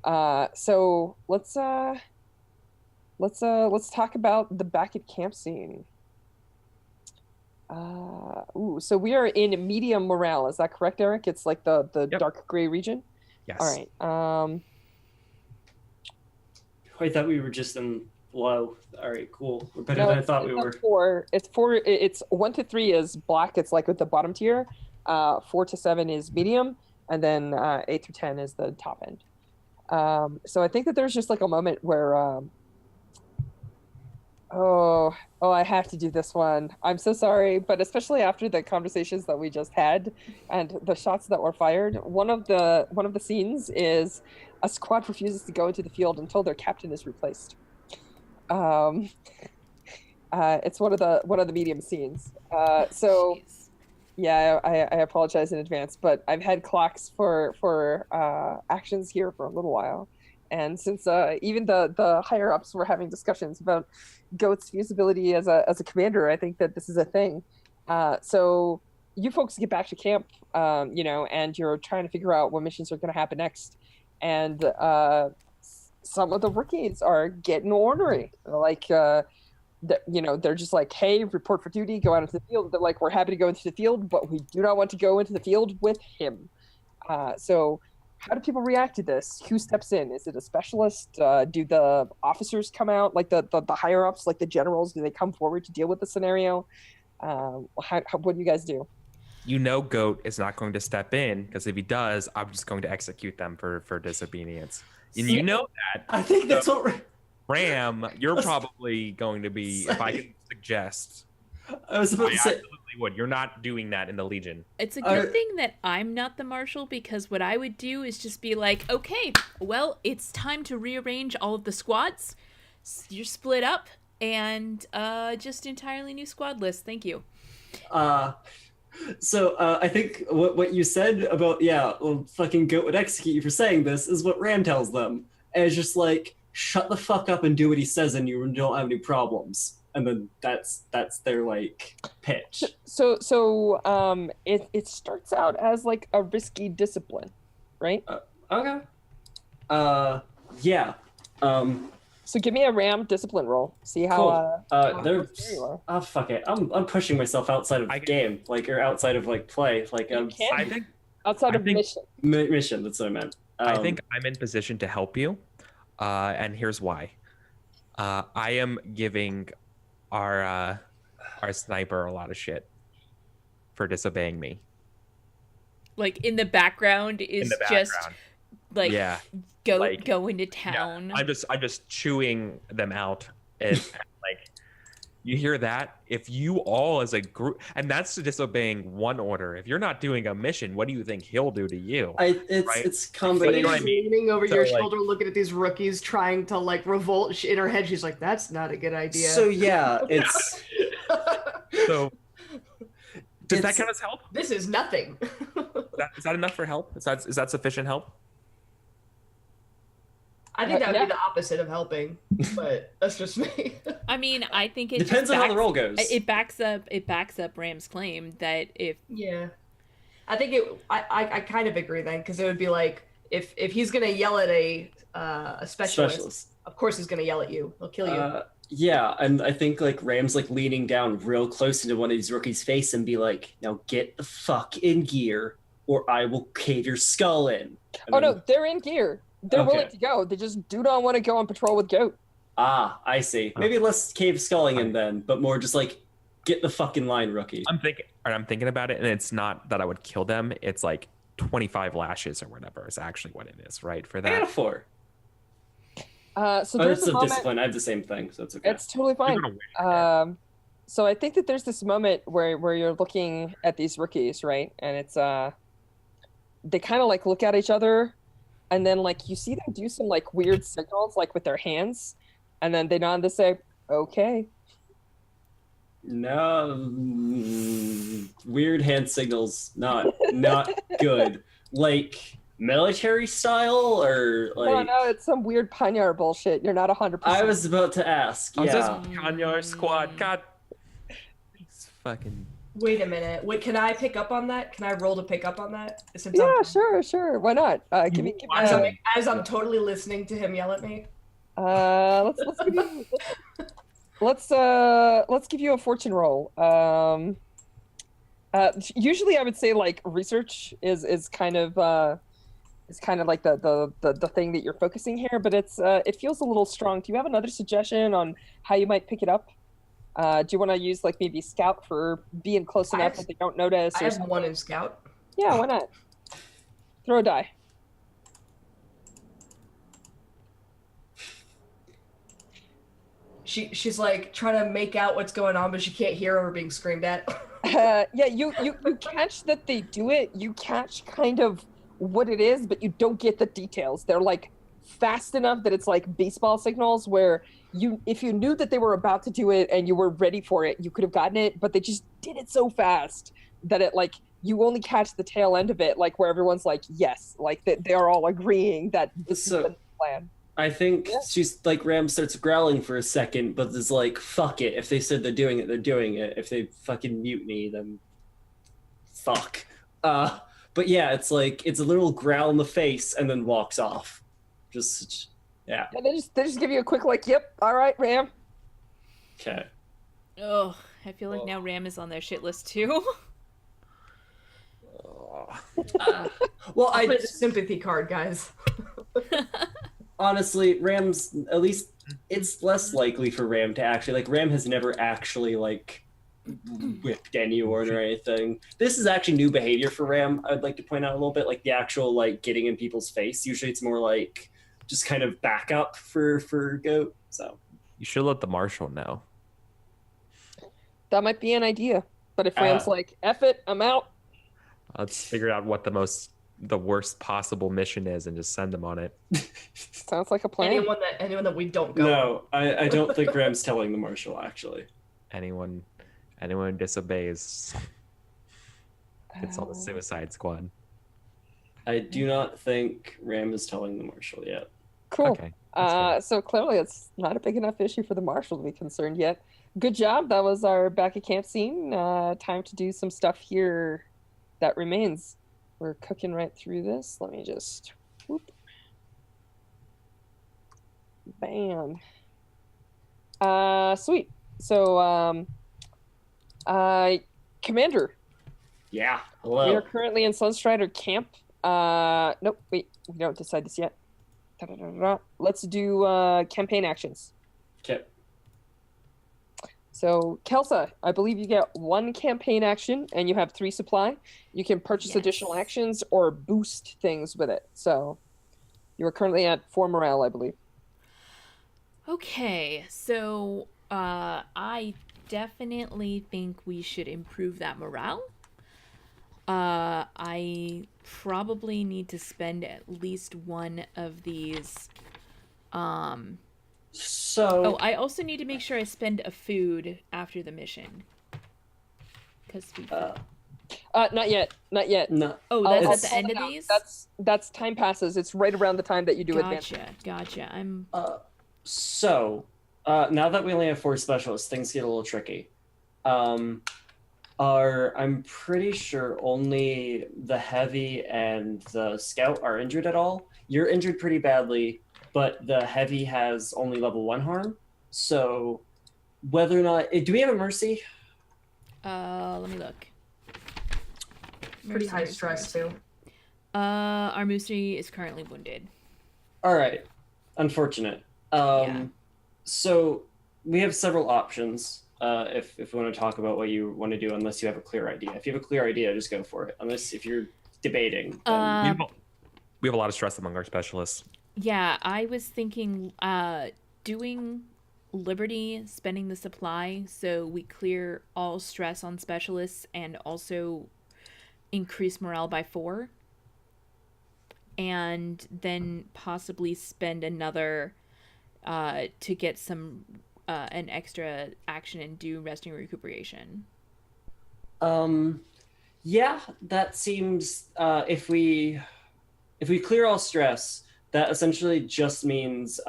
So let's talk about the back at camp scene. So we are in medium morale. Is that correct, Eric? It's like the Yep. dark gray region. Yes. All right. I thought we were just in low. All right, cool. We're better than I thought we were. It's 1 to 3 is black. It's like at the bottom tier. 4 to 7 is medium, and then 8 through 10 is the top end. So I think that there's just like a moment where I have to do this one. I'm so sorry, but especially after the conversations that we just had and the shots that were fired, one of the scenes is a squad refuses to go into the field until their captain is replaced. It's one of the medium scenes. So Jeez. yeah, I apologize in advance, but I've had clocks for actions here for a little while. And since even the higher ups were having discussions about Goat's feasibility as a commander, I think that this is a thing. So you folks get back to camp, and you're trying to figure out what missions are going to happen next. And some of the rookies are getting ornery. Like, they're just like, hey, report for duty, go out into the field. They're like, we're happy to go into the field, but we do not want to go into the field with him. So how do people react to this? Who steps in? Is it a specialist? Do the officers come out, like the higher ups, like the generals? Do they come forward to deal with the scenario? What do you guys do? Goat is not going to step in, because if he does, I'm just going to execute them for disobedience. And you know that. I think that's what Ram, you're probably going to be, if I can suggest. I was about to say. Absolutely would. You're not doing that in the Legion. It's a good thing that I'm not the marshal, because what I would do is just be like, okay, well, it's time to rearrange all of the squads. You're split up, and just entirely new squad list. Thank you. So I think what you said about, fucking Goat would execute you for saying this is what Ram tells them. And it's just like, shut the fuck up and do what he says and you don't have any problems. And then that's their like pitch. So it starts out as like a risky discipline, right? Okay. Yeah. So give me a Ram discipline roll. See how cool. Fuck it. I'm pushing myself outside of game, or outside of play. I think outside of mission. Mission. That's what I meant. I think I'm in position to help you, and here's why. I am giving our sniper a lot of shit for disobeying me. Like in the background is just like go into town. Yeah. I'm just chewing them out, and like you hear that. If you all as a group, and that's disobeying one order. If you're not doing a mission, what do you think he'll do to you? It's combination. You know what I mean? Leaning over your shoulder, looking at these rookies trying to revolt. In her head, she's like, "That's not a good idea." So yeah, it's so. Does that count as help? This is nothing. Is that enough for help? Is that sufficient help? I think that would be the opposite of helping, but that's just me. I mean, I think it depends on how the roll goes. It backs up Ram's claim that I think I kind of agree then, because it would be like if he's gonna yell at a specialist, of course he's gonna yell at you. He'll kill you. Yeah, and I think Ram's leaning down real close into one of these rookies' face and be like, "Now get the fuck in gear, or I will cave your skull in." No, they're in gear. They're willing to go. They just do not want to go on patrol with Goat. Ah, I see. Maybe less cave sculling in then, but more just get the fucking line, rookie. I'm thinking about it, and it's not that I would kill them. It's 25 lashes or whatever is actually what it is, right? For that. I got a 4. So Oh, there's it's a a moment. discipline. I have the same thing, so it's okay. It's totally You're fine. gonna win. So I think that there's this moment where you're looking at these rookies, right? And it's they kind of like look at each other, and then like you see them do some like weird signals like with their hands, and then they nod and they say, "Okay." No, weird hand signals, not good. Like military style, or No, like no, it's some weird panyar bullshit. You're not 100%. I was about to ask. Oh, it says Yeah, Kanyar squad. God, it's fucking. Wait a minute. Wait, can I pick up on that? Can I roll to pick up on that? Since Yeah, sure. Why not? Give me as I'm totally listening to him yell at me. let's give you let's give you a fortune roll. Usually I would say like research is kind of like the thing that you're focusing here, but it feels a little strong. Do you have another suggestion on how you might pick it up? Do you want to use like maybe scout for being close enough that they don't notice? I have one in scout. Yeah, why not? Throw a die. She's like trying to make out what's going on, but she can't hear her being screamed at. Yeah, you catch that they do it. You catch kind of what it is, but you don't get the details. They're like fast enough that it's like baseball signals where if you knew that they were about to do it and you were ready for it, you could have gotten it, but they just did it so fast that it like you only catch the tail end of it, like where everyone's like, yes, like they are all agreeing that this is the plan. I think she's like Ram starts growling for a second, but is like, fuck it. If they said they're doing it, they're doing it. If they fucking mutiny, then fuck. But yeah, it's like it's a little growl in the face and then walks off. Just yeah. And they just give you a quick like, yep, all right, Ram. Okay. Oh, I feel like now Ram is on their shit list too. Well, I play the sympathy card, guys. Honestly, Ram's at least it's less likely for Ram to actually like Ram has never actually like whipped anyone or anything. This is actually new behavior for Ram. I'd like to point out a little bit, like the actual like getting in people's face. Usually it's more like just kind of backup for Goat. So You should let the marshal know. That might be an idea. But if Ram's like, F it, I'm out. Let's figure out what the worst possible mission is and just send them on it. Sounds like a plan. Anyone that we don't go. No, I don't think Ram's telling the marshal actually. Anyone who disobeys, it's on the suicide squad. I do not think Ram is telling the marshal yet. Cool. Okay, So clearly it's not a big enough issue for the marshal to be concerned yet. Good job. That was our back at camp scene. Time to do some stuff here that remains. We're cooking right through this. Let me just whoop. Bam. Sweet. So Commander. Yeah. We Hello. are currently in Sunstrider camp. Nope, wait, we don't decide this yet. Da-da-da-da. Let's do campaign actions. Okay. So, Kelsa, I believe you get one campaign action and you have 3 supply. You can purchase additional actions or boost things with it. So, you are currently at 4 morale, I believe. Okay, so I definitely think we should improve that morale. I probably need to spend at least one of these. So I also need to make sure I spend a food after the mission. Because not yet. no. Oh, that's at the end of these? That's time passes. It's right around the time that you do advance. Gotcha. I'm So now that we only have 4 specialists, things get a little tricky. I'm pretty sure only the heavy and the scout are injured at all. You're injured pretty badly, but the heavy has only level 1 harm. So whether or not do we have a mercy? let me look. Pretty high stress too. Our Moosey is currently wounded. All right. Unfortunate. Yeah. So we have several options. If we want to talk about what you want to do, unless you have a clear idea. If you have a clear idea, just go for it. Unless if you're debating. We have a lot of stress among our specialists. Yeah, I was thinking doing Liberty, spending the supply so we clear all stress on specialists and also increase morale by 4, and then possibly spend another to get some an extra action and do resting recuperation. Yeah, that seems if we clear all stress, that essentially just means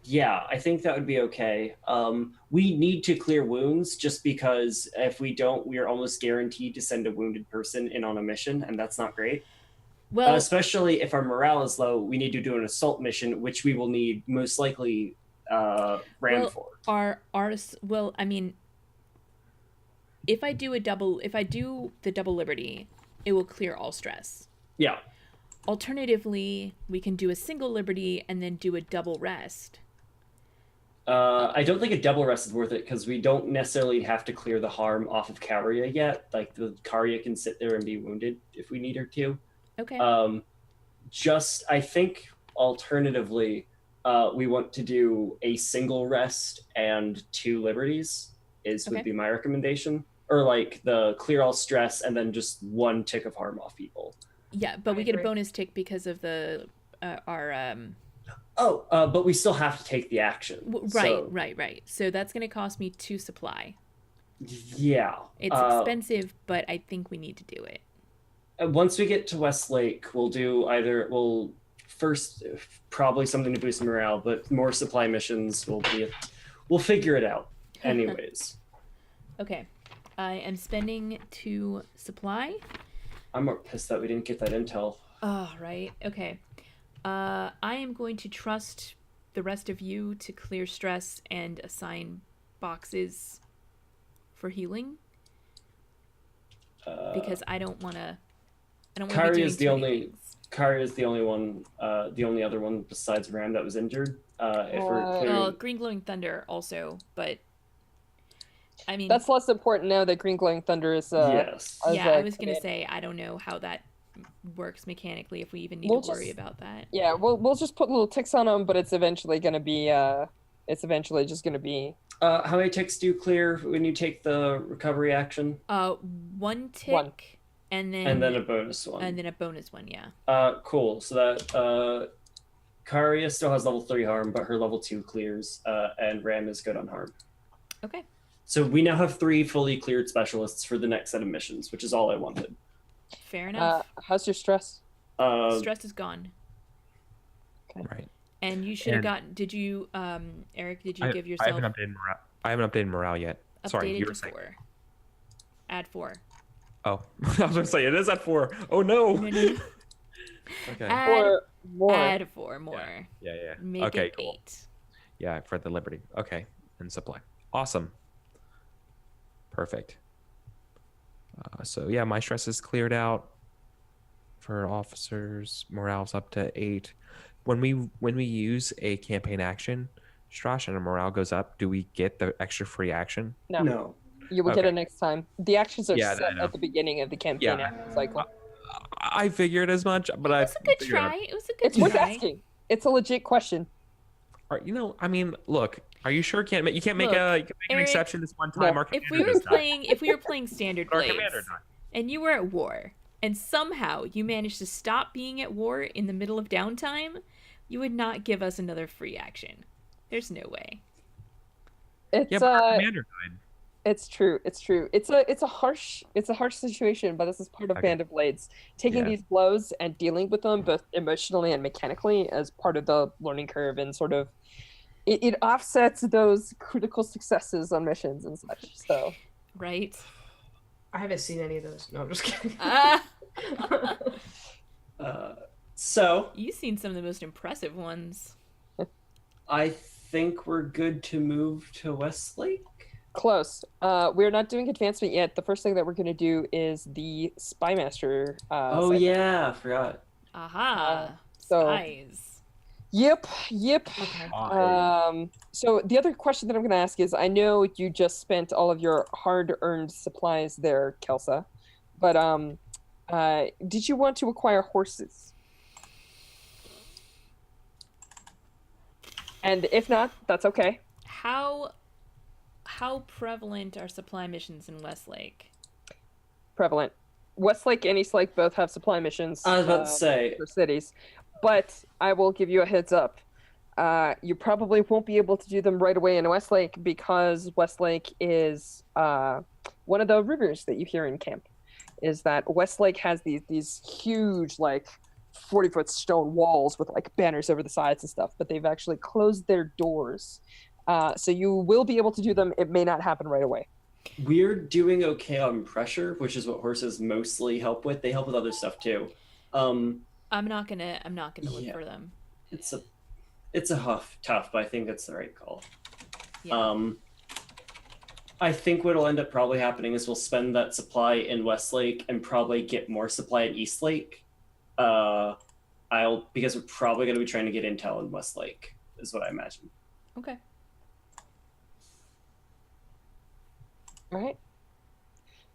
yeah, I think that would be okay. We need to clear wounds just because if we don't, we are almost guaranteed to send a wounded person in on a mission, and that's not great. Well, Especially if our morale is low, we need to do an assault mission, which we will need most likely ram for. well, I mean, if I do the double Liberty, it will clear all stress. Yeah. Alternatively, we can do a single Liberty and then do a double rest. I don't think a double rest is worth it because we don't necessarily have to clear the harm off of Karia yet. Like the Karia can sit there and be wounded if we need her to. Okay. I think alternatively, we want to do a single rest and 2 liberties would be my recommendation. Or like the clear all stress and then just 1 tick of harm off people. Yeah, but we get a bonus tick because of the but we still have to take the action. Right. So that's going to cost me 2 supply. Yeah. It's expensive, but I think we need to do it. Once we get to Westlake, we'll first probably something to boost morale, but more supply missions we'll figure it out anyways. Okay. I am spending 2 supply. I'm more pissed that we didn't get that intel. Oh, right. Okay. I am going to trust the rest of you to clear stress and assign boxes for healing. Because I don't want to Kari is the only one, the only other one besides Ram that was injured. Green Glowing Thunder also, but I mean that's less important now that Green Glowing Thunder is. Yes. I was gonna say I don't know how that works mechanically if we even need to worry about that. Yeah, we'll just put little ticks on them, but it's eventually gonna be just gonna be. How many ticks do you clear when you take the recovery action? 1 tick. And then a bonus one. And then a bonus one, yeah. Cool. So that Karia still has level 3 harm, but her level 2 clears, and Ram is good on harm. Okay. So we now have 3 fully cleared specialists for the next set of missions, which is all I wanted. Fair enough. How's your stress? Stress is gone. Okay. Right. And you should have gotten. Did you, Eric? Did you give yourself? I haven't updated morale yet. Sorry, you were saying. 4. Add 4. Oh, I was going to say it is at 4. Oh no. No. Okay. Add 4 more. Yeah. Make okay, it cool. 8. Yeah, for the Liberty. Okay, and supply. Awesome. Perfect. So yeah, my stress is cleared out for officers. Morale's up to 8. When we use a campaign action, Strash, and our morale goes up, do we get the extra free action? No. You will get it next time. The actions are set at the beginning of the campaign cycle. I figured as much, but it was a good try. It's worth asking. It's a legit question. I mean, look. Are you sure you can't make an exception this one time? No. If we were playing Standard Blades, and you were at war, and somehow you managed to stop being at war in the middle of downtime, you would not give us another free action. There's no way. It's but our commander died. It's true. It's a harsh situation, but this is part of Band of Blades. Taking these blows and dealing with them both emotionally and mechanically as part of the learning curve, and sort of it offsets those critical successes on missions and such. So right. I haven't seen any of those. No, I'm just kidding. So you've seen some of the most impressive ones. I think we're good to move to Westlake. Close. We're not doing advancement yet. The first thing that we're going to do is the Spymaster. I forgot. Aha. So, Spies. Yep. Okay. So the other question that I'm going to ask is, I know you just spent all of your hard-earned supplies there, Kelsa, but did you want to acquire horses? And if not, that's okay. How prevalent are supply missions in Westlake? Prevalent. Westlake and Eastlake both have supply missions. I was about to say. For cities, but I will give you a heads up. You probably won't be able to do them right away in Westlake because Westlake is one of the rivers that you hear in camp. Is that Westlake has these huge, like, 40-foot stone walls with like banners over the sides and stuff, but they've actually closed their doors. So you will be able to do them. It may not happen right away. We're doing okay on pressure, which is what horses mostly help with. They help with other stuff too. I'm not gonna look for them. It's a tough, but I think that's the right call. Yeah. I think what'll end up probably happening is we'll spend that supply in Westlake and probably get more supply in Eastlake. Because we're probably going to be trying to get intel in Westlake, is what I imagine. Okay. All right.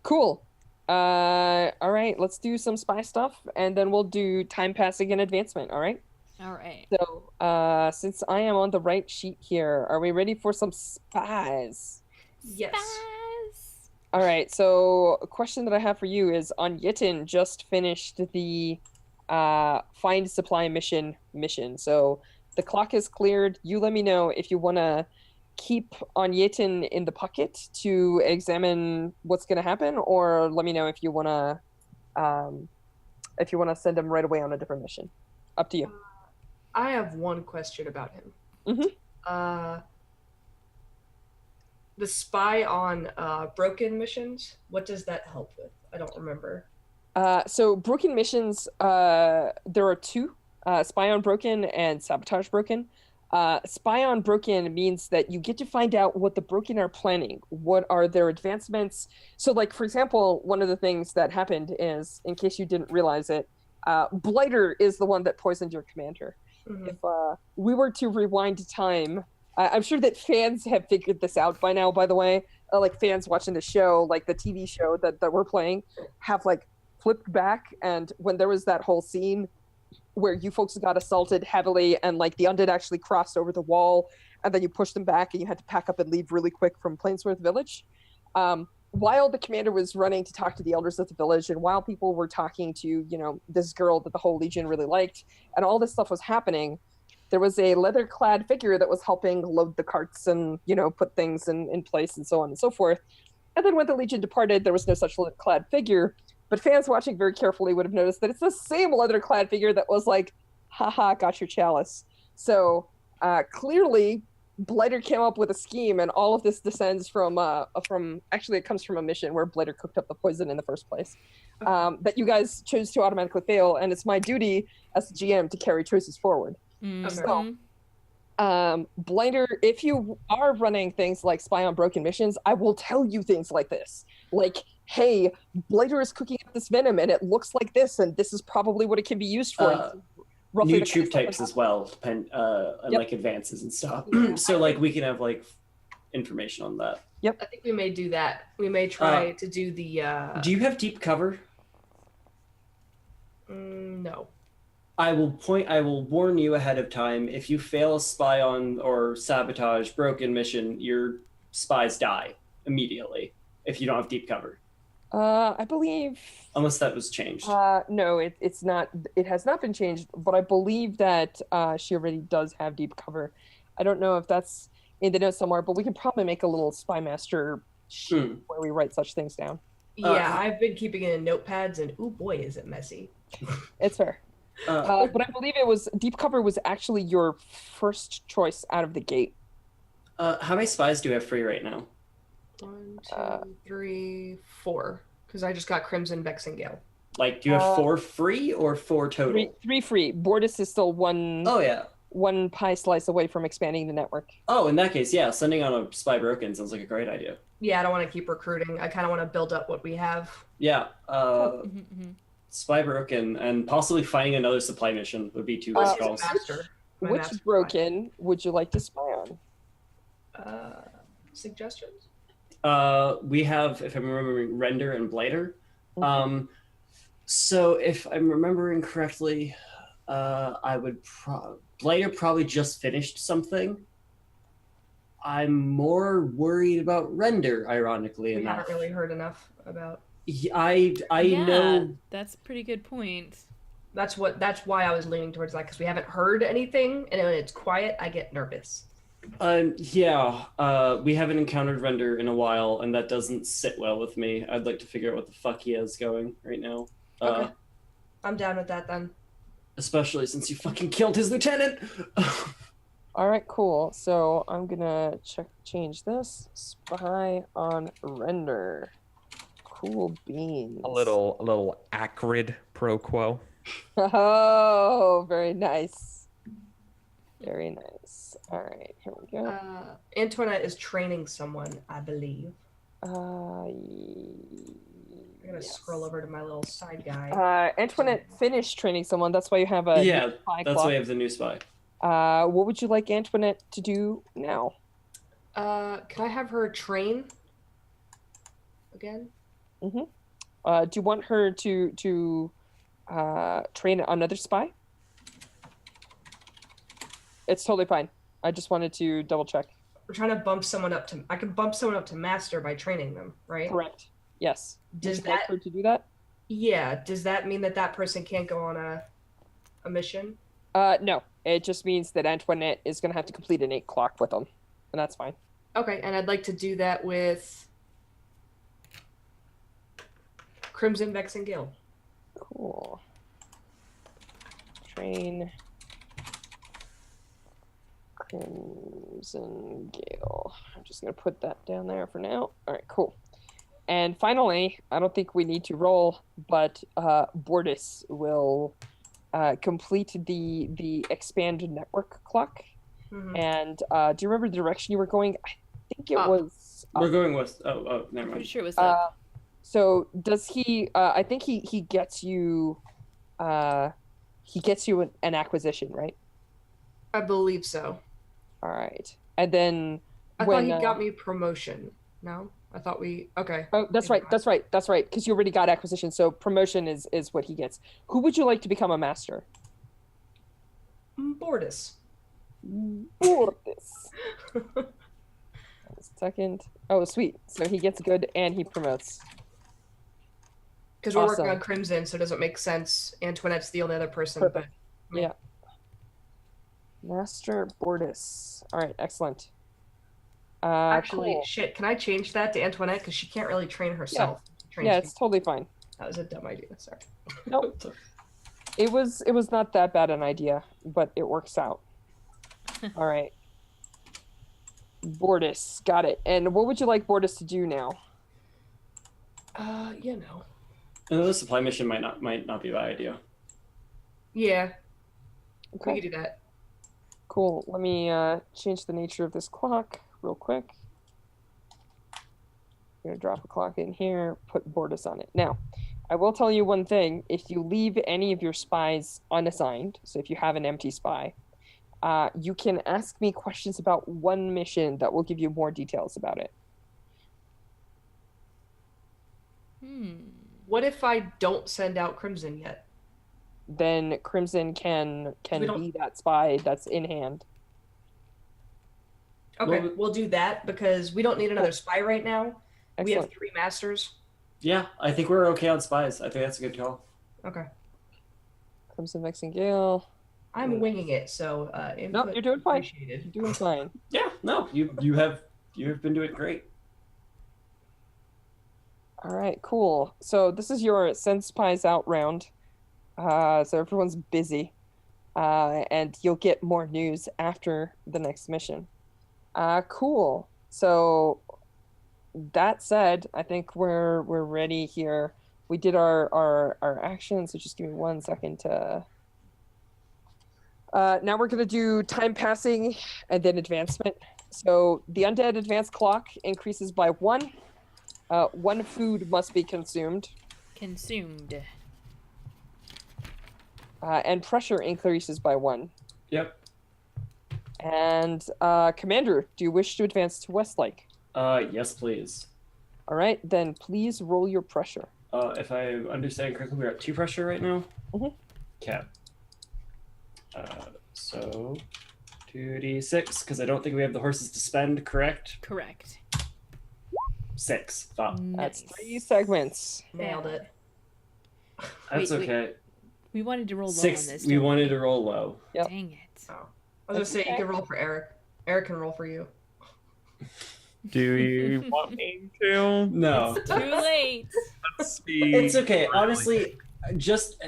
Cool. All right, let's do some spy stuff, and then we'll do time passing and advancement, all right? All right. So, since I am on the right sheet here, are we ready for some spies? Yes. Spies. All right, so a question that I have for you is, on Yitin just finished the find supply mission. So the clock is cleared. You let me know if you want to keep on Yitin in the pocket to examine what's going to happen, or let me know if you want to send him right away on a different mission. Up to you. I have one question about him. Mm-hmm. The spy on broken missions, what does that help with? I don't remember. So broken missions, there are two, spy on broken and sabotage broken. Spy on broken means that you get to find out what the broken are planning. What are their advancements? So, like, for example, one of the things that happened is, in case you didn't realize it, Blighter is the one that poisoned your commander. Mm-hmm. If we were to rewind time, I'm sure that fans have figured this out by now, by the way. Like, fans watching the show, like the TV show that we're playing, have, like, flipped back, and when there was that whole scene where you folks got assaulted heavily and like the undead actually crossed over the wall and then you pushed them back and you had to pack up and leave really quick from Plainsworth Village. While the commander was running to talk to the elders of the village and while people were talking to, you know, this girl that the whole Legion really liked and all this stuff was happening, there was a leather-clad figure that was helping load the carts and, you know, put things in place and so on and so forth. And then when the Legion departed, there was no such leather-clad figure. But fans watching very carefully would have noticed that it's the same leather-clad figure that was like, haha, got your chalice. So clearly, Blighter came up with a scheme, and all of this descends from actually, it comes from a mission where Blighter cooked up the poison in the first place, that you guys chose to automatically fail, and it's my duty as the GM to carry choices forward. Mm-hmm. So, Blighter, if you are running things like spy on broken missions, I will tell you things like this. Like, hey, Blighter is cooking up this venom and it looks like this, and this is probably what it can be used for. New troop types as well, and like advances and stuff. So like we can have like information on that. Yep. I think we may do that. We may try to do the Do you have deep cover? No. I will warn you ahead of time. If you fail a spy on or sabotage broken mission, your spies die immediately if you don't have deep cover. I believe. Unless that was changed. No, it's not. It has not been changed, but I believe that she already does have deep cover. I don't know if that's in the notes somewhere, but we can probably make a little spy master sheet where we write such things down. Yeah, I've been keeping it in notepads, and oh boy, is it messy. It's fair. But I believe it was deep cover was actually your first choice out of the gate. How many spies do we have free right now? 1, 2, 3, 4. Because I just got Crimson Vexingale. Like, do you have 4 free or 4 total? Three free. Bordis is still one. Oh yeah. One pie slice away from expanding the network. Oh, in that case, yeah, sending on a spy broken sounds like a great idea. Yeah, I don't want to keep recruiting. I kind of want to build up what we have. Yeah. Spy broken and possibly finding another supply mission would be 2 good calls. Which broken would you like to spy on? Suggestions? We have, if I'm remembering, Render and Blighter. So if I'm remembering correctly, I would Blighter probably just finished something. I'm more worried about Render, ironically We enough. haven't really heard enough about. I know that's a pretty good point. That's why I was leaning towards that, because we haven't heard anything, and when it's quiet, I get nervous. We haven't encountered Render in a while, and that doesn't sit well with me. I'd like to figure out what the fuck he has going right now. Okay. I'm down with that then. Especially since you fucking killed his lieutenant. All right, cool. So I'm gonna change this. Spy on Render. Cool beans. A little acrid pro quo. Oh, very nice. Very nice. All right, here we go. Antoinette is training someone, I believe. I'm gonna scroll over to my little side guy. Antoinette finished training someone. That's why you have a Yeah, spy that's clock. why I have the new spy. What would you like Antoinette to do now? Can I have her train again? Mm-hmm. Do you want her to train another spy? It's totally fine. I just wanted to double check. We're trying to bump someone up to. I can bump someone up to master by training them, right? Correct. Yes. Does Would you like that her to do that? Yeah. Does that mean that person can't go on a mission? No. It just means that Antoinette is going to have to complete an 8 clock with them, and that's fine. Okay, and I'd like to do that with Crimson, Vex, and Gil. Cool. Train Crimson Gale. I'm just going to put that down there for now. All right, cool. And finally, I don't think we need to roll, but Bordis will complete the expanded network clock. Mm-hmm. And do you remember the direction you were going? I think it was. We're going with. Oh, never mind. Pretty sure it was up. So does he? I think he gets you. He gets you an acquisition, right? I believe so. All right, and then I thought he got me promotion. No, I thought we. Okay. Oh, that's right. That's right. That's right. Because you already got acquisition, so promotion is what he gets. Who would you like to become a master? Bordis. Bordis. Second. Oh, sweet. So he gets good and he promotes. Because we're Awesome. working on Crimson, so it doesn't make sense. Antoinette's the only other person. Perfect. But Yeah. Master Bordis. All right, excellent. Actually, cool. shit, can I change that to Antoinette? Because she can't really train herself. She trains Yeah, it's people. totally fine. That was a dumb idea. Sorry. Nope. It was not that bad an idea, but it works out. All right. Bordis, got it. And what would you like Bordis to do now? You know. The supply mission might not be a bad idea. Yeah. Okay. We could do that. Cool. Let me change the nature of this clock real quick. I'm gonna drop a clock in here, put Bordis on it. Now, I will tell you one thing. If you leave any of your spies unassigned, so if you have an empty spy, you can ask me questions about one mission that will give you more details about it. What if I don't send out Crimson yet? Then Crimson can be that spy that's in hand. Okay, Well, we'll do that because we don't need another spy right now. Excellent. We have 3 masters. Yeah, I think we're okay on spies. I think that's a good call. Okay. Crimson, Vex, and Gale. I'm winging it, so No, you're doing fine. appreciated. You're doing fine. Yeah, no, you have been doing great. All right, cool. So this is your send spies out round. So everyone's busy, and you'll get more news after the next mission. Cool. So that said, I think we're ready here. We did our actions, so just give me 1 second to. Now we're gonna do time passing and then advancement. So the undead advanced clock increases by 1. 1 food must be consumed. Consumed. And pressure increases by 1. Yep. And Commander, do you wish to advance to Westlake? Yes, please. All right, then please roll your pressure. If I understand correctly, we're at 2 pressure right now. Mhm. Okay. So 2d6, because I don't think we have the horses to spend, correct? Correct. 6. Thought. That's Nice. 3 segments. Nailed it. That's Wait, okay. We wanted to roll low 6. on this. We didn't wanted to roll low. Yep. Dang it. Oh. I was gonna say you can roll for Eric. Eric can roll for you. Do you want me to? No. Too late. Let's see. It's okay. Honestly, just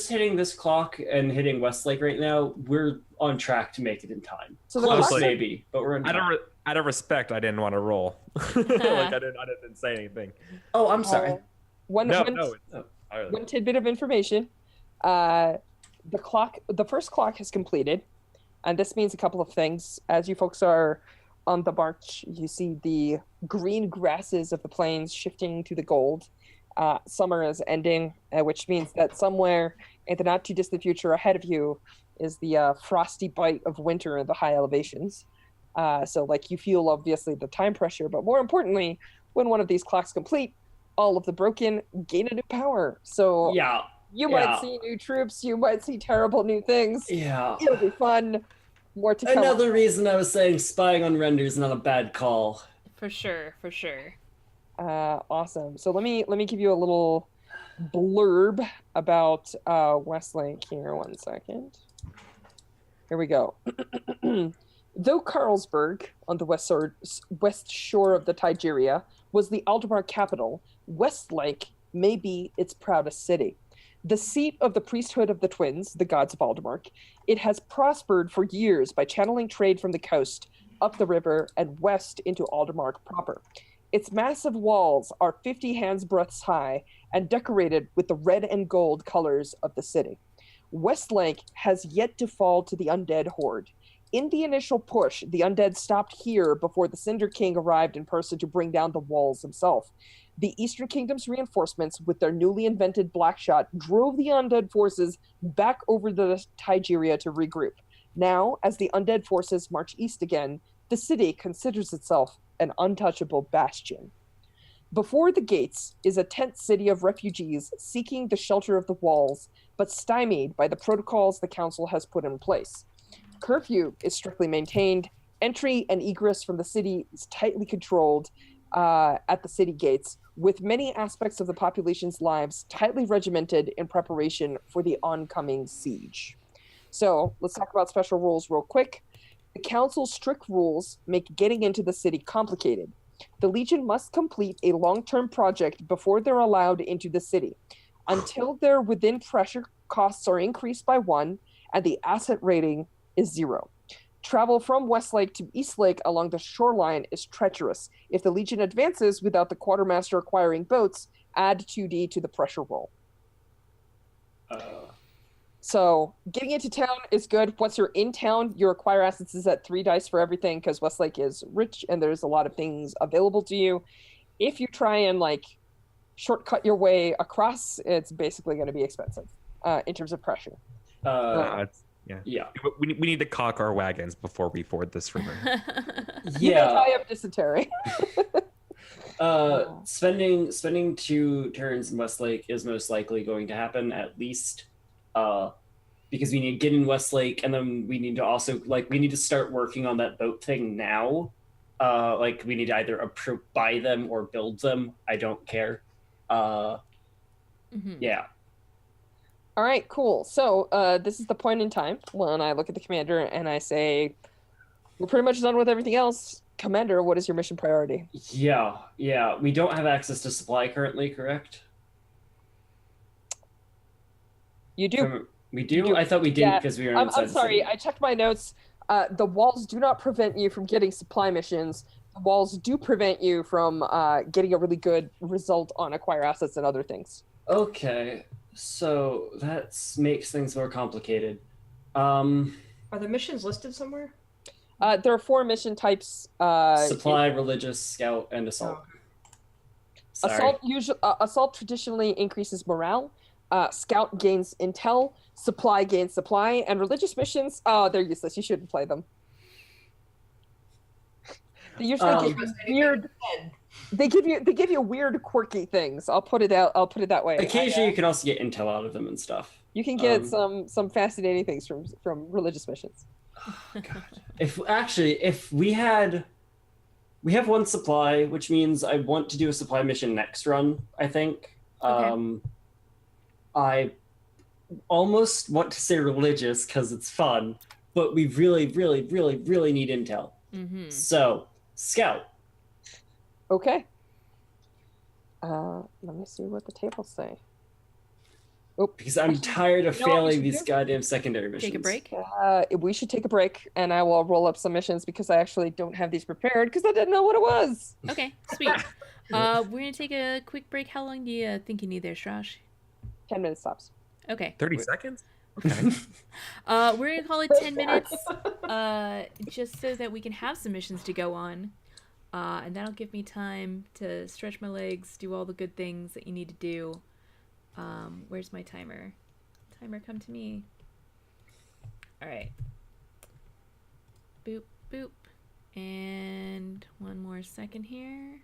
hitting this clock and hitting Westlake right now, we're on track to make it in time. So the Close, clock- maybe, but we're in time. Out of respect, I didn't want to roll. Like I didn't say anything. Oh, I'm sorry. One tidbit of information. The first clock has completed, and this means a couple of things. As you folks are on the march, you see the green grasses of the plains shifting to the gold. Summer is ending, which means that somewhere in the not too distant future ahead of you is the frosty bite of winter in the high elevations. So like you feel obviously the time pressure, but more importantly, when one of these clocks complete, all of the broken gain a new power. So Yeah. you might see new troops, you might see terrible new things. Yeah. It'll be fun. More to come. Another reason I was saying spying on render is not a bad call. For sure, for sure. Awesome. So let me give you a little blurb about Westlake here. 1 second. Here we go. Though Carlsberg, on the west shore of the Tigeria, was the Aldemar capital, Westlake may be its proudest city. The seat of the priesthood of the twins, the gods of Aldemark, it has prospered for years by channeling trade from the coast, up the river, and west into Aldemark proper. Its massive walls are 50 hands breadths high and decorated with the red and gold colors of the city. Westlake has yet to fall to the undead horde. In the initial push, the undead stopped here before the Cinder King arrived in person to bring down the walls himself. The Eastern Kingdom's reinforcements, with their newly invented Blackshot, drove the undead forces back over the Tigeria to regroup. Now, as the undead forces march east again, the city considers itself an untouchable bastion. Before the gates is a tent city of refugees seeking the shelter of the walls, but stymied by the protocols the council has put in place. Curfew is strictly maintained. Entry and egress from the city is tightly controlled at the city gates, with many aspects of the population's lives tightly regimented in preparation for the oncoming siege. So let's talk about special rules real quick. The council's strict rules make getting into the city complicated. The Legion must complete a long-term project before they're allowed into the city. Until they're within pressure, costs are increased by 1, and the asset rating is 0. Travel from Westlake to Eastlake along the shoreline is treacherous. If the Legion advances without the quartermaster acquiring boats, add 2d to the pressure roll. So getting into town is good. Once you're in town, your acquire assets is at 3 dice for everything because Westlake is rich and there's a lot of things available to you. If you try and shortcut your way across, it's basically going to be expensive in terms of pressure. Yeah. We need to cock our wagons before we ford this river. You may die of dysentery. Spending 2 turns in Westlake is most likely going to happen, at least because we need to get in Westlake, and then we need to also we need to start working on that boat thing now. We need to either buy them or build them. I don't care. Yeah. All right, cool. So this is the point in time when I look at the commander and I say, we're pretty much done with everything else. Commander, what is your mission priority? Yeah. We don't have access to supply currently, correct? You do. We do? I thought we didn't because we were inside I'm sorry. the city. I checked my notes. The walls do not prevent you from getting supply missions. The walls do prevent you from getting a really good result on acquire assets and other things. Okay. So that makes things more complicated. Are the missions listed somewhere? There are 4 mission types. Supply, religious, scout, and assault. Oh. Assault traditionally increases morale. Scout gains intel. Supply gains supply. And religious missions, they're useless. You shouldn't play them. They usually give weird. They give you weird, quirky things. I'll put it that way. Occasionally, you can also get intel out of them and stuff. You can get some fascinating things from religious missions. God. If we have one supply, which means I want to do a supply mission next run, I think. Okay. I almost want to say religious because it's fun, but we really, really, really, really need intel. Mm-hmm. So, scout. Okay. Let me see what the tables say. Because I'm tired of failing these do? goddamn secondary missions. Take a break? We should take a break, and I will roll up some missions because I actually don't have these prepared because I didn't know what it was. Okay, sweet. We're going to take a quick break. How long do you think you need there, Strash? 10 minutes tops. Okay. 30 seconds? Okay. We're going to call it 10 minutes just so that we can have some missions to go on. And that'll give me time to stretch my legs, do all the good things that you need to do. Where's my timer? Timer, come to me. All right. Boop, boop. And one more second here.